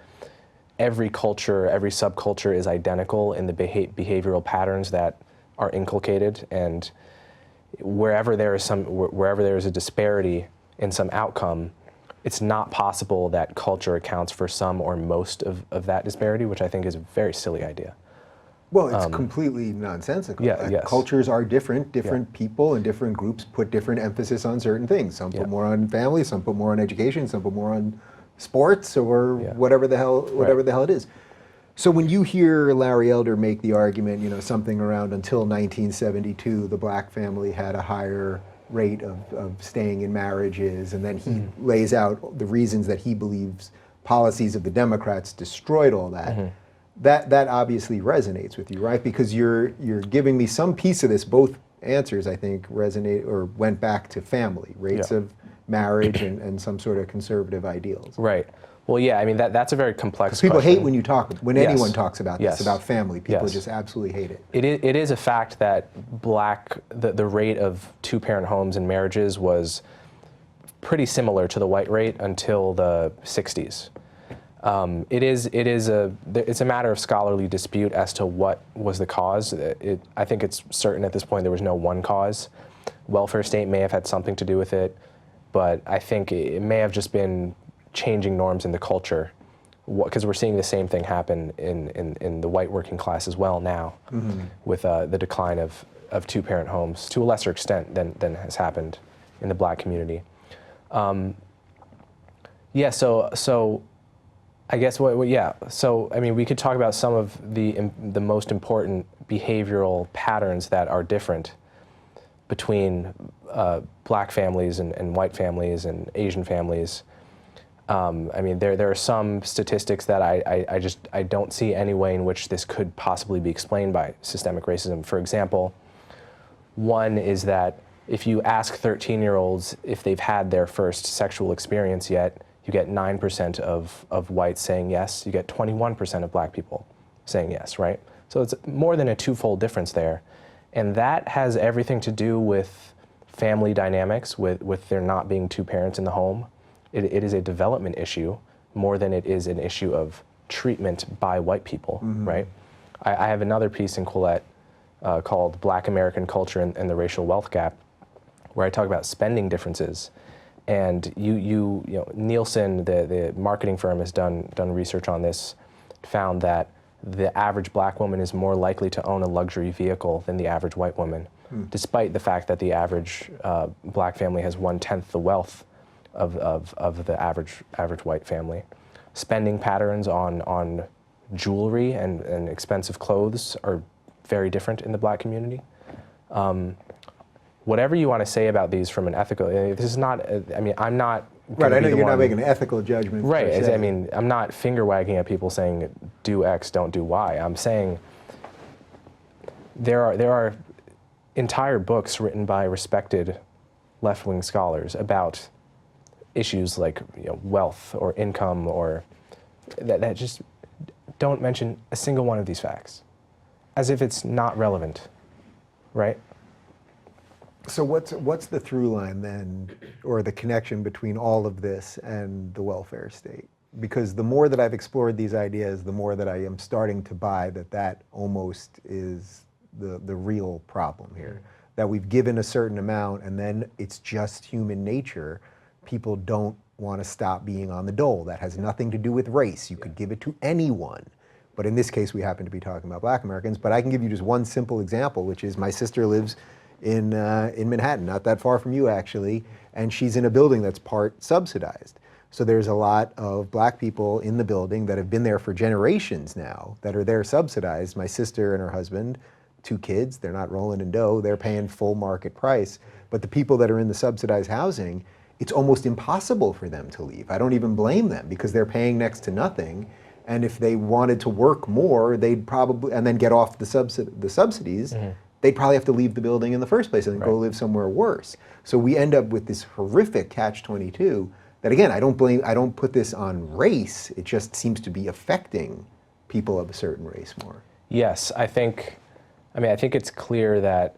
every culture, every subculture is identical in the behavioral patterns that are inculcated, and wherever there is a disparity in some outcome, it's not possible that culture accounts for some or most of that disparity, which I think is a very silly idea. Well, it's completely nonsensical. Yeah, yes. Cultures are different. Different people and different groups put different emphasis on certain things. Some put more on family, some put more on education, some put more on sports or whatever the hell it is. So when you hear Larry Elder make the argument, something around until 1972, the black family had a higher rate of staying in marriages, and then he lays out the reasons that he believes policies of the Democrats destroyed all that. That obviously resonates with you, right? Because you're giving me some piece of this. Both answers, I think, resonate or went back to family rates of marriage and some sort of conservative ideals. Right. Well, yeah. I mean, that's a very complex. People question. hate when anyone talks about this, about family. People just absolutely hate it. It is a fact that the rate of two-parent homes and marriages was pretty similar to the white rate until the 60s. It's a matter of scholarly dispute as to what was the cause. I think it's certain at this point there was no one cause. Welfare state may have had something to do with it, but I think it may have just been changing norms in the culture, because we're seeing the same thing happen in the white working class as well now, with the decline of two-parent homes to a lesser extent than has happened in the black community. So I guess So I mean, we could talk about some of the most important behavioral patterns that are different between black families and white families and Asian families. I mean, there are some statistics that I don't see any way in which this could possibly be explained by systemic racism. For example, one is that if you ask 13-year-olds if they've had their first sexual experience yet, you get 9% of whites saying yes. You get 21% of black people saying yes, right? So it's more than a twofold difference there. And that has everything to do with family dynamics, with there not being two parents in the home. It is a development issue more than it is an issue of treatment by white people, right? I have another piece in Quillette called Black American Culture and the Racial Wealth Gap, where I talk about spending differences. And you know, Nielsen, the marketing firm, has done research on this, found that the average black woman is more likely to own a luxury vehicle than the average white woman, despite the fact that the average black family has 1/10 the wealth of the average white family. Spending patterns on jewelry and expensive clothes are very different in the black community. Whatever you want to say about these from an ethical, this is not, I mean, I'm not Right, I know be the you're not one. making an ethical judgment. per Right. se. I mean, I'm not finger wagging at people saying do X, don't do Y. I'm saying there are entire books written by respected left-wing scholars about issues like wealth or income or that just don't mention a single one of these facts, as if it's not relevant, right? So what's the through line then, or the connection between all of this and the welfare state? Because the more that I've explored these ideas, the more that I am starting to buy that almost is the real problem here. That we've given a certain amount and then it's just human nature. People don't want to stop being on the dole. That has nothing to do with race. You could give it to anyone. But in this case, we happen to be talking about Black Americans. But I can give you just one simple example, which is my sister lives in Manhattan, not that far from you actually, and she's in a building that's part subsidized. So there's a lot of Black people in the building that have been there for generations now that are there subsidized. My sister and her husband, 2 kids, they're not rolling in dough, they're paying full market price. But the people that are in the subsidized housing, it's almost impossible for them to leave. I don't even blame them because they're paying next to nothing. And if they wanted to work more, they'd probably, and then get off the subsidies, they'd probably have to leave the building in the first place and then go live somewhere worse. So we end up with this horrific catch-22 that, again, I don't put this on race. It just seems to be affecting people of a certain race more. Yes, I think it's clear that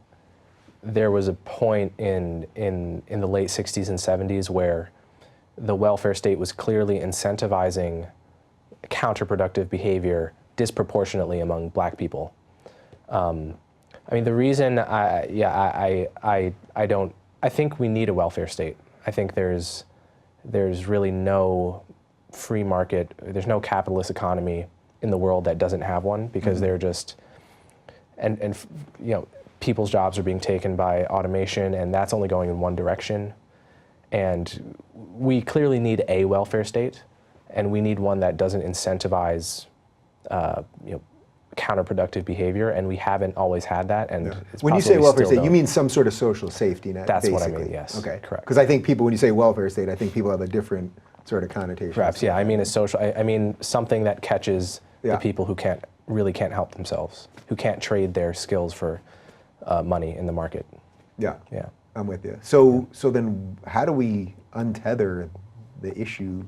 there was a point in the late 60s and 70s where the welfare state was clearly incentivizing counterproductive behavior disproportionately among Black people. The reason I think we need a welfare state. I think there's really no free market, there's no capitalist economy in the world that doesn't have one, because they're just, and people's jobs are being taken by automation, and that's only going in one direction. And we clearly need a welfare state, and we need one that doesn't incentivize counterproductive behavior, and we haven't always had that. And it's when you say welfare state, you mean some sort of social safety net? That's basically. what I mean. Yes. Okay. Correct. Because I think people, when you say welfare state, I think people have a different sort of connotation. Perhaps. Yeah. I mean a social. I mean something that catches the people who can't help themselves, who can't trade their skills for money in the market. Yeah. Yeah. I'm with you. So then, how do we untether the issue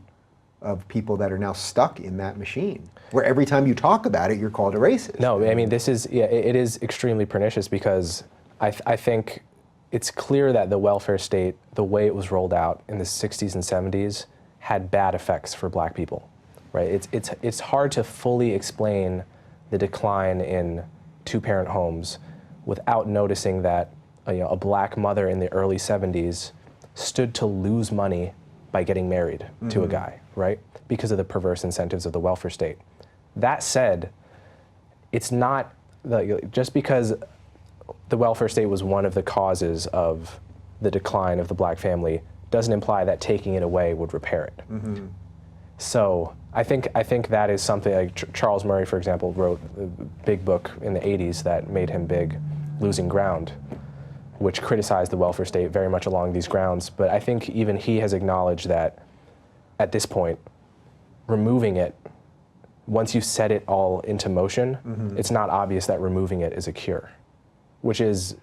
of people that are now stuck in that machine, where every time you talk about it, you're called a racist? No, I mean, this is, it is extremely pernicious, because I think it's clear that the welfare state, the way it was rolled out in the 60s and 70s, had bad effects for Black people, right? It's hard to fully explain the decline in 2-parent homes without noticing that a Black mother in the early 70s stood to lose money by getting married to a guy, right? Because of the perverse incentives of the welfare state. That said, it's not, just because the welfare state was one of the causes of the decline of the Black family doesn't imply that taking it away would repair it. So I think that is something, like Charles Murray, for example, wrote a big book in the 80s that made him big, Losing Ground, which criticized the welfare state very much along these grounds. But I think even he has acknowledged that at this point, removing it, once you set it all into motion, it's not obvious that removing it is a cure, which is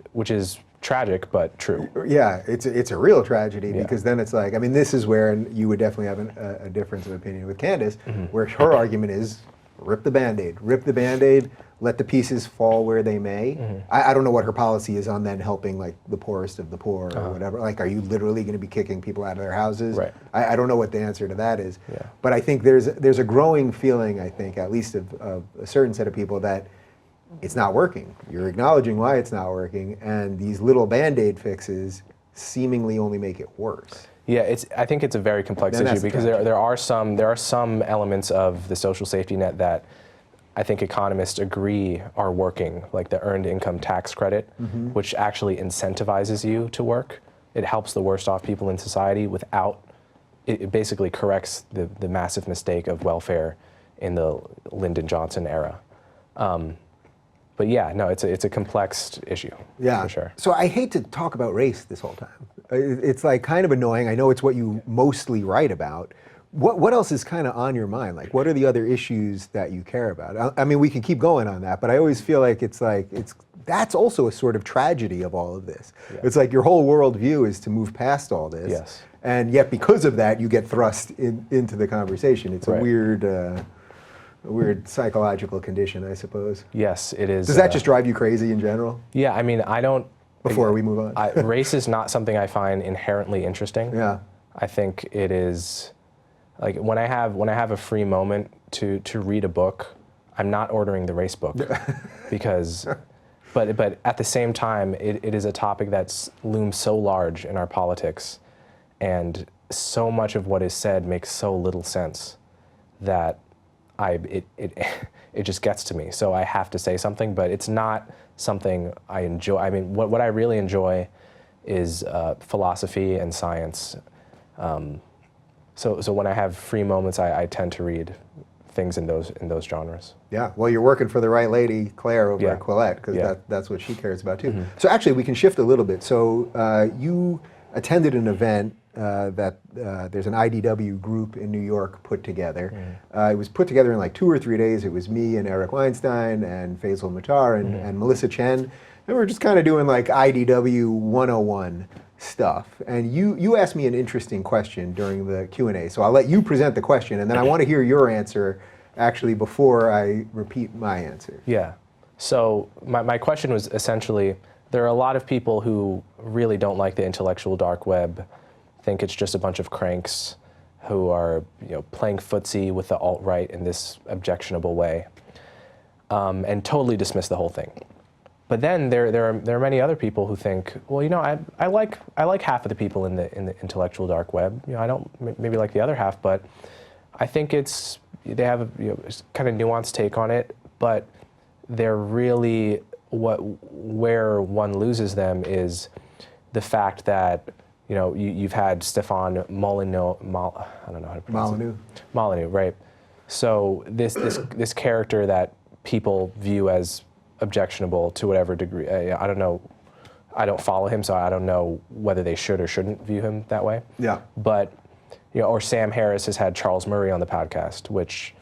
tragic, but true. Yeah, it's a real tragedy, because then it's like, I mean, this is where, and you would definitely have a difference of opinion with Candace, where her argument is, rip the Band-Aid, let the pieces fall where they may. I don't know what her policy is on then helping like the poorest of the poor or whatever. Like, are you literally going to be kicking people out of their houses? Right. I don't know what the answer to that is. Yeah. But I think there's a growing feeling, I think, at least of a certain set of people, that it's not working. You're acknowledging why it's not working, and these little Band-Aid fixes seemingly only make it worse. Yeah, I think it's a very complex issue, because there are some elements of the social safety net that I think economists agree are working, like the earned income tax credit, which actually incentivizes you to work. It helps the worst off people in society without, it basically corrects the massive mistake of welfare in the Lyndon Johnson era. But yeah, no, it's a complex issue. Yeah. For sure. So I hate to talk about race this whole time. It's like kind of annoying. I know it's what you mostly write about. What else is kind of on your mind? Like, what are the other issues that you care about? I mean, we can keep going on that, but I always feel like that's also a sort of tragedy of all of this. Yeah. It's like your whole worldview is to move past all this. Yes. And yet because of that, you get thrust into the conversation. It's right. a weird psychological condition, I suppose. Yes, it is. Does that just drive you crazy in general? Yeah, I mean, I don't... Before we move on. Race is not something I find inherently interesting. Yeah. I think it is... Like when I have a free moment to read a book, I'm not ordering the race book because, but at the same time, it is a topic that's looms so large in our politics, and so much of what is said makes so little sense that it just gets to me. So I have to say something, but it's not something I enjoy. I mean, what I really enjoy is philosophy and science. So when I have free moments, I tend to read things in those genres. Yeah, well, you're working for the right lady, Claire, over Yeah. at Quillette, because Yeah. that's what she cares about too. So actually, we can shift a little bit. So you attended an event that there's an IDW group in New York put together. It was put together in like 2 or 3 days. It was me and Eric Weinstein and Faisal Muhtar and Melissa Chen. And we were just kind of doing like IDW 101 stuff. And you asked me an interesting question during the Q&A. So I'll let you present the question, and then I want to hear your answer actually before I repeat my answer. Yeah. So my question was essentially, there are a lot of people who really don't like the intellectual dark web, think it's just a bunch of cranks who are playing footsie with the alt-right in this objectionable way, and totally dismiss the whole thing. But then there are many other people who think, well, I like half of the people in the intellectual dark web. I don't maybe like the other half, but I think they have a kind of nuanced take on it. But they're really where one loses them is the fact that you've had Stefan Molyneux, I don't know how to pronounce it. Molyneux, right? So this character that people view as objectionable to whatever degree. I don't know. I don't follow him, so I don't know whether they should or shouldn't view him that way. Yeah. But or Sam Harris has had Charles Murray on the podcast, which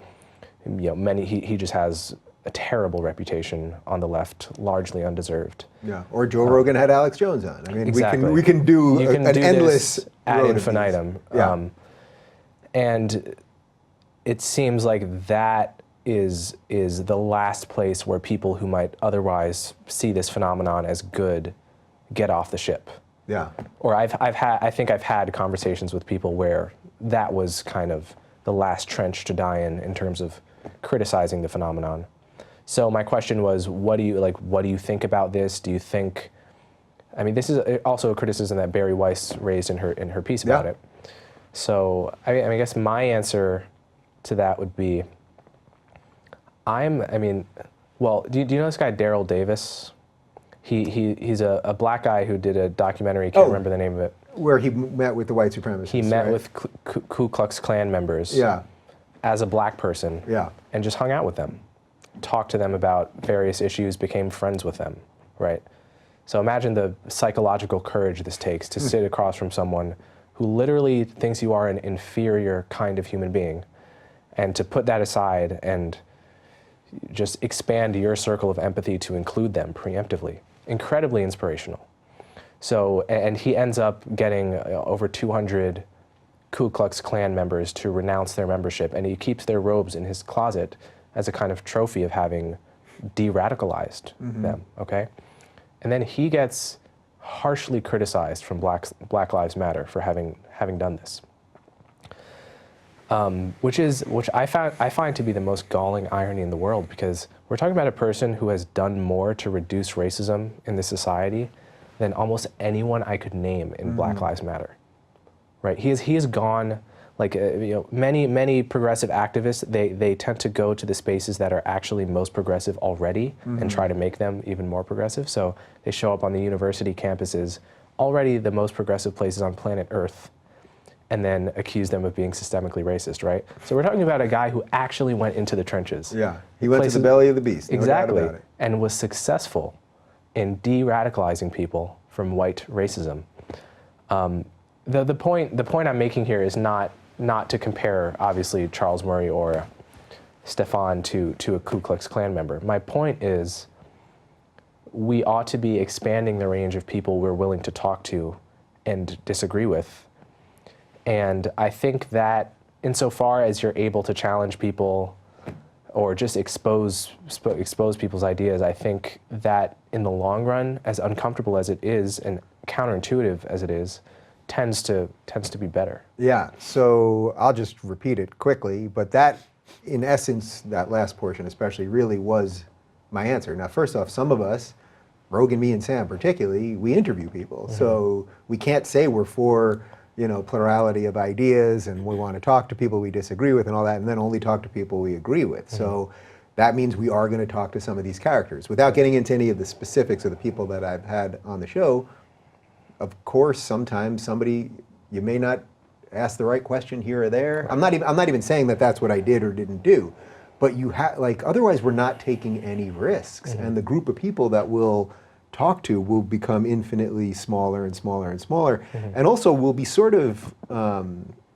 he just has a terrible reputation on the left, largely undeserved. Yeah. Or Joe Rogan had Alex Jones on. I mean, exactly. we can do an endless ad infinitum. Yeah. And it seems like that is the last place where people who might otherwise see this phenomenon as good get off the ship. Yeah. Or I think I've had conversations with people where that was kind of the last trench to die in terms of criticizing the phenomenon. So my question was, what do you think about this? Do you think, I mean, this is also a criticism that Bari Weiss raised in her piece about it. So I guess my answer to that would be, well, do you know this guy Daryl Davis? He's a black guy who did a documentary, can't remember the name of it. Where he met with the white supremacists. He met with Ku Klux Klan members as a black person and just hung out with them, talked to them about various issues, became friends with them, right? So imagine the psychological courage this takes to sit across from someone who literally thinks you are an inferior kind of human being, and to put that aside and just expand your circle of empathy to include them preemptively. Incredibly inspirational. So, and he ends up getting over 200 Ku Klux Klan members to renounce their membership, and he keeps their robes in his closet as a kind of trophy of having de-radicalized them, okay? And then he gets harshly criticized from Black Lives Matter for having done this. Which I find to be the most galling irony in the world, because we're talking about a person who has done more to reduce racism in this society than almost anyone I could name in Black Lives Matter, right? He has gone, like many progressive activists, they tend to go to the spaces that are actually most progressive already and try to make them even more progressive. So they show up on the university campuses, already the most progressive places on planet Earth, and then accuse them of being systemically racist, right? So we're talking about a guy who actually went into the trenches. Yeah, he went to the belly of the beast, no doubt exactly, about it. and was successful in de-radicalizing people from white racism. The point I'm making here is not to compare, obviously, Charles Murray or Stefan to a Ku Klux Klan member. My point is, we ought to be expanding the range of people we're willing to talk to and disagree with. And I think that insofar as you're able to challenge people or just expose people's ideas, I think that in the long run, as uncomfortable as it is and counterintuitive as it is, tends to be better. Yeah, so I'll just repeat it quickly, but that, in essence, that last portion especially, really was my answer. Now, first off, some of us, Rogan, me, and Sam particularly, we interview people. So we can't say we're for, plurality of ideas and we want to talk to people we disagree with and all that, and then only talk to people we agree with. So that means we are going to talk to some of these characters. Without getting into any of the specifics of the people that I've had on the show, of course, sometimes you may not ask the right question here or there. I'm not even saying that that's what I did or didn't do, but otherwise we're not taking any risks, and the group of people that we'll talk to will become infinitely smaller and smaller and smaller, and also we'll be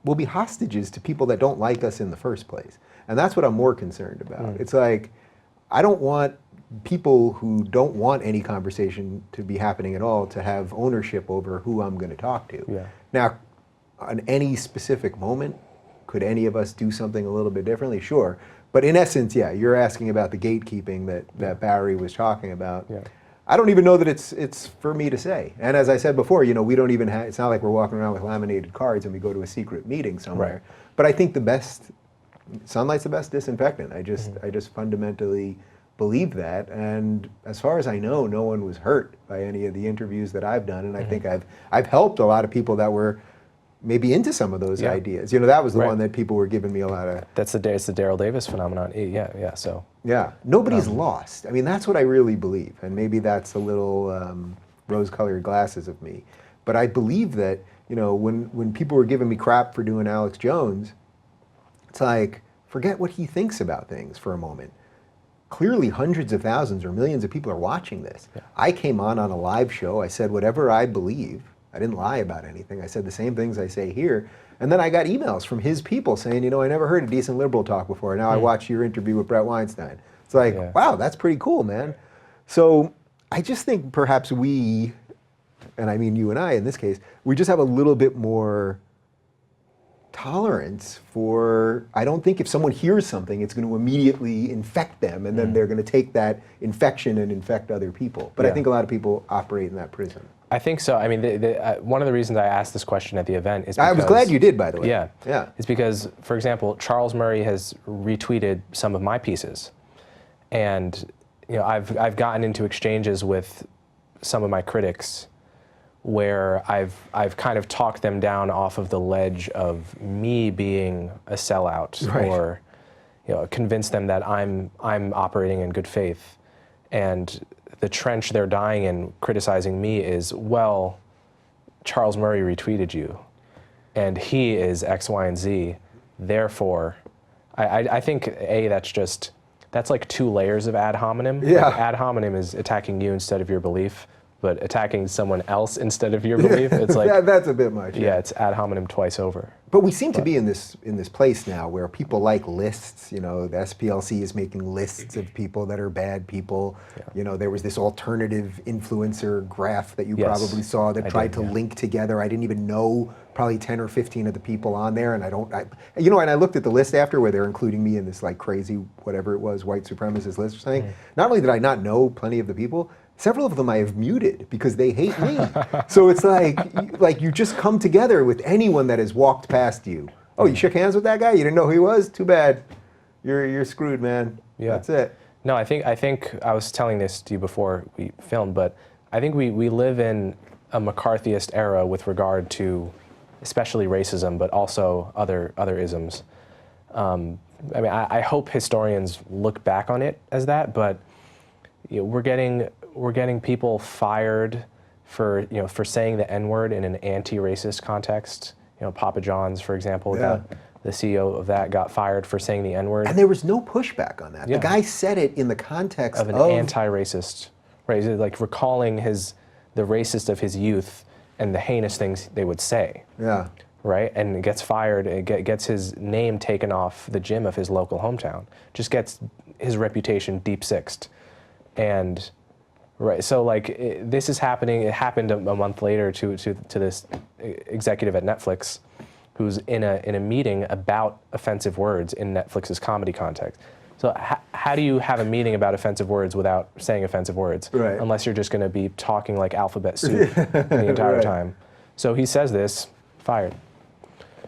we'll be hostages to people that don't like us in the first place, and that's what I'm more concerned about. It's like, I don't want people who don't want any conversation to be happening at all to have ownership over who I'm going to talk to. Yeah. Now, on any specific moment, could any of us do something a little bit differently? Sure. But in essence, yeah, you're asking about the gatekeeping that Barry was talking about. Yeah. I don't even know that it's for me to say. And as I said before, we don't even it's not like we're walking around with laminated cards and we go to a secret meeting somewhere. Right. But I think sunlight's the best disinfectant. I just fundamentally believe that. And as far as I know, no one was hurt by any of the interviews that I've done. And I think I've helped a lot of people that were maybe into some of those ideas. That was the one that people were giving me a lot of. It's the Daryl Davis phenomenon. Yeah. So. Yeah, nobody's lost. I mean, that's what I really believe, and maybe that's a little rose-colored glasses of me. But I believe that when people were giving me crap for doing Alex Jones, it's like, forget what he thinks about things for a moment. Clearly, hundreds of thousands or millions of people are watching this. Yeah. I came on a live show. I said whatever I believe. I didn't lie about anything. I said the same things I say here. And then I got emails from his people saying, I never heard a decent liberal talk before. Now I watched your interview with Brett Weinstein. It's like, wow, that's pretty cool, man. So I just think perhaps we, and I mean you and I in this case, we just have a little bit more tolerance for, I don't think if someone hears something, it's going to immediately infect them, and then they're going to take that infection and infect other people. But I think a lot of people operate in that prison. I think so. I mean, one of the reasons I asked this question at the event is because... I was glad you did, by the way. Yeah. It's because, for example, Charles Murray has retweeted some of my pieces. And, I've gotten into exchanges with some of my critics where I've kind of talked them down off of the ledge of me being a sellout, or convinced them that I'm operating in good faith, and the trench they're dying in criticizing me is, well, Charles Murray retweeted you, and he is X, Y, and Z. Therefore, I think that's like two layers of ad hominem. Yeah. Like, ad hominem is attacking you instead of your belief, but attacking someone else instead of your belief, it's like that's a bit much. Yeah, it's ad hominem twice over. But we seem to be in this place now where people like lists. The SPLC is making lists of people that are bad people. Yeah. There was this alternative influencer graph that you probably saw that tried to link together. I didn't even know probably 10 or 15 of the people on there, and and I looked at the list after where they're including me in this like crazy whatever it was white supremacist list or something. Not only did I not know plenty of the people, several of them I have muted because they hate me. So it's like you just come together with anyone that has walked past you. Oh, you shook hands with that guy? You didn't know who he was? Too bad. You're screwed, man. Yeah. That's it. No, I think I was telling this to you before we filmed, but I think we live in a McCarthyist era with regard to especially racism, but also other isms. I hope historians look back on it as that, but we're getting people fired for saying the N-word in an anti-racist context. Papa John's, for example, Yeah. the CEO of that got fired for saying the N-word. And there was no pushback on that. Yeah. The guy said it in the context Of an anti-racist, right? Like recalling the racist of his youth and the heinous things they would say. Yeah. Right? And it gets fired, gets his name taken off the gym of his local hometown. Just gets his reputation deep sixed. And right, so like this is happening. It happened a month later to this executive at Netflix, who's in a meeting about offensive words in Netflix's comedy context. So how do you have a meeting about offensive words without saying offensive words? Right. Unless you're just going to be talking like alphabet soup the entire Right. time. So he says this, fired.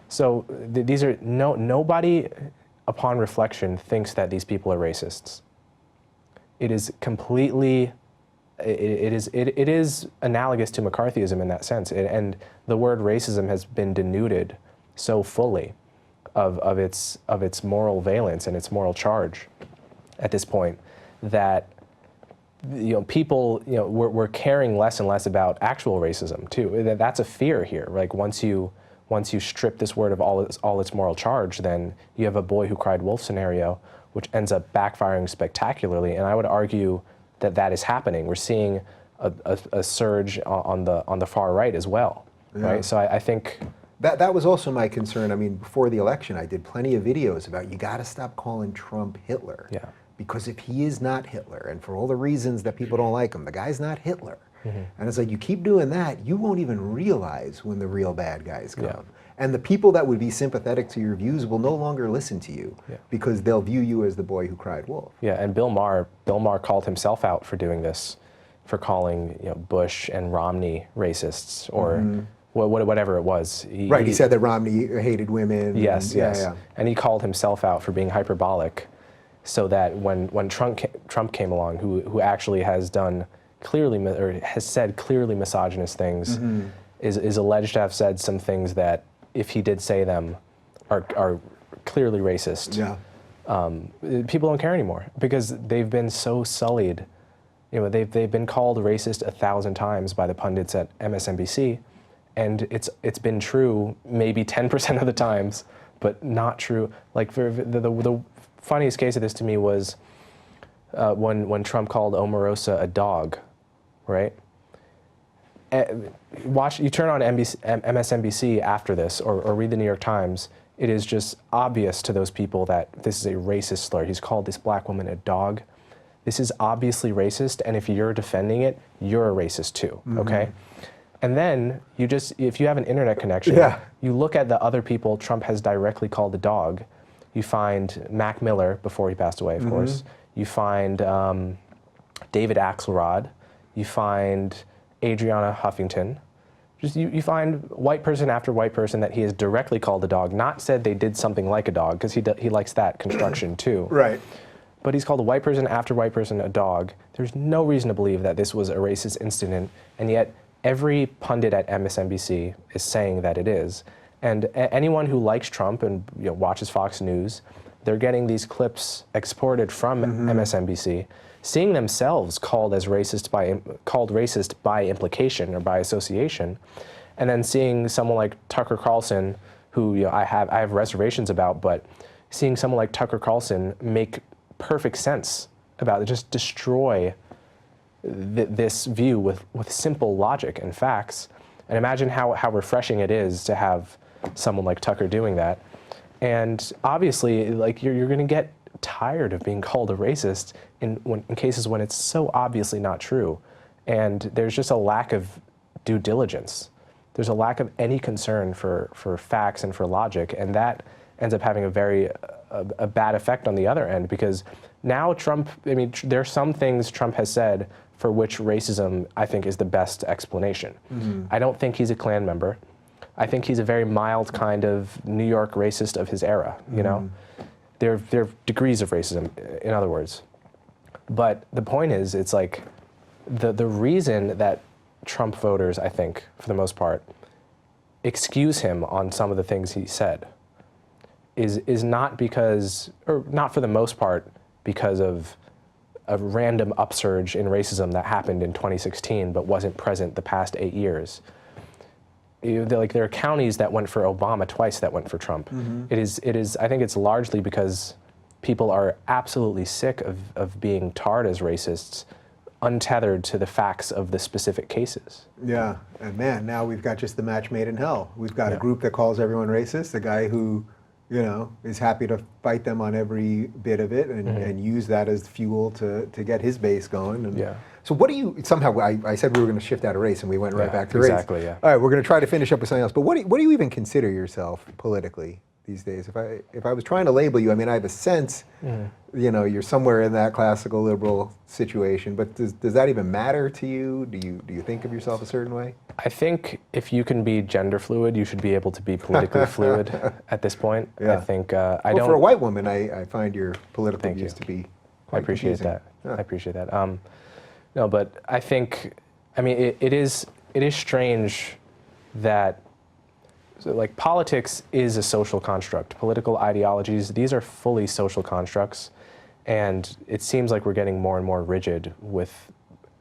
So these are nobody, upon reflection, thinks that these people are racists. It is completely. It is analogous to McCarthyism in that sense, and the word racism has been denuded so fully of its moral valence and its moral charge at this point that people we're caring less and less about actual racism too. That's a fear here. Like once you strip this word of all its moral charge, then you have a boy who cried wolf scenario, which ends up backfiring spectacularly. And I would argue that is happening. We're seeing a surge on the far right as well, right? So I think that was also my concern. I mean, before the election, I did plenty of videos about you got to stop calling Trump Hitler. Yeah. Because if he is not Hitler, and for all the reasons that people don't like him, the guy's not Hitler. And it's like, you keep doing that, you won't even realize when the real bad guys come. Yeah. And the people that would be sympathetic to your views will no longer listen to you because they'll view you as the boy who cried wolf. Yeah, and Bill Maher called himself out for doing this, for calling Bush and Romney racists or whatever it was. He said that Romney hated women. Yes, yes. And he called himself out for being hyperbolic, so that when Trump came along, who actually has done has said clearly misogynist things, is alleged to have said some things that, if he did say them, are clearly racist. Yeah. People don't care anymore because they've been so sullied. They've been called racist 1,000 times by the pundits at MSNBC, and it's been true maybe 10% of the times, but not true. Like for the funniest case of this to me was when Trump called Omarosa a dog, right? You turn on MSNBC after this, or read the New York Times. It is just obvious to those people that this is a racist slur. He's called this black woman a dog. This is obviously racist, and if you're defending it, you're a racist too, okay? And then if you have an internet connection, you look at the other people Trump has directly called a dog. You find Mac Miller, before he passed away, of course. You find David Axelrod. You find Adriana Huffington. You find white person after white person that he has directly called a dog, not said they did something like a dog, because he likes that construction too. Right. But he's called a white person after white person a dog. There's no reason to believe that this was a racist incident, and yet every pundit at MSNBC is saying that it is. And anyone who likes Trump and watches Fox News, they're getting these clips exported from MSNBC, seeing themselves called racist by implication or by association, and then seeing someone like Tucker Carlson, who I have reservations about, but seeing someone like Tucker Carlson make perfect sense about it, just destroy this view with simple logic and facts. And imagine how refreshing it is to have someone like Tucker doing that. And obviously, like you're going to get tired of being called a racist in cases when it's so obviously not true. And there's just a lack of due diligence. There's a lack of any concern for facts and for logic, and that ends up having a bad effect on the other end, because now Trump, there are some things Trump has said for which racism, I think, is the best explanation. I don't think he's a Klan member. I think he's a very mild kind of New York racist of his era, There are degrees of racism, in other words. But the point is, it's like the reason that Trump voters, I think, for the most part, excuse him on some of the things he said is not because, or not for the most part, because of a random upsurge in racism that happened in 2016 but wasn't present the past 8 years. there are counties that went for Obama twice that went for Trump. It is. I think it's largely because people are absolutely sick of being tarred as racists, untethered to the facts of the specific cases. Yeah, and man, now we've got just the match made in hell. We've got a group that calls everyone racist, a guy who, is happy to fight them on every bit of it and use that as fuel to get his base going. And so what do you, somehow, I said we were going to shift out of race and we went right back to race. Exactly, yeah. All right, we're going to try to finish up with something else, but what do you even consider yourself politically these days? If I was trying to label you, I mean, I have a sense, you're somewhere in that classical liberal situation, but does that even matter to you? Do you think of yourself a certain way? I think if you can be gender fluid, you should be able to be politically fluid at this point. Yeah. I think for a white woman, I find your political views to be quite I appreciate confusing. that. I appreciate that. No, but I think, I mean, it is strange that, like, politics is a social construct. Political ideologies, these are fully social constructs, and it seems like we're getting more and more rigid with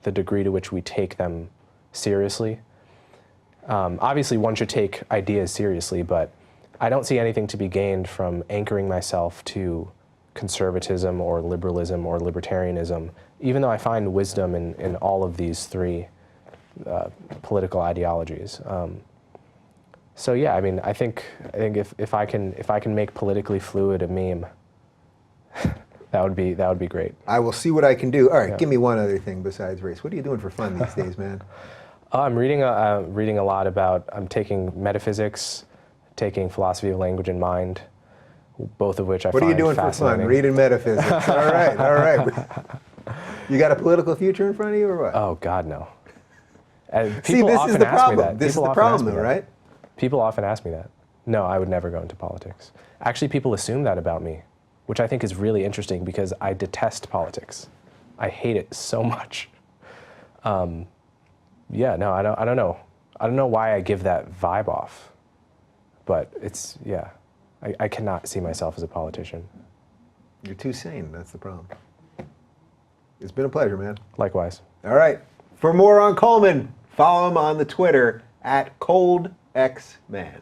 the degree to which we take them seriously. Obviously, one should take ideas seriously, but I don't see anything to be gained from anchoring myself to conservatism or liberalism or libertarianism, even though I find wisdom in all of these three political ideologies. So yeah, I mean, I think if I can make politically fluid a meme, that would be great. I will see what I can do. All right, give me one other thing besides race. What are you doing for fun these days, man? I'm reading a lot about. I'm taking metaphysics, taking philosophy of language and mind, both of which I find fascinating. What are you doing for fun? Reading metaphysics. All right. You got a political future in front of you, or what? Oh God, no. See, this is the problem. This is the problem, though, right? People often ask me that. No, I would never go into politics. Actually, people assume that about me, which I think is really interesting because I detest politics. I hate it so much. Yeah, no, I don't know. I don't know why I give that vibe off, but it's, yeah. I cannot see myself as a politician. You're too sane, that's the problem. It's been a pleasure, man. Likewise. All right. For more on Coleman, follow him on the Twitter @ColdXMan.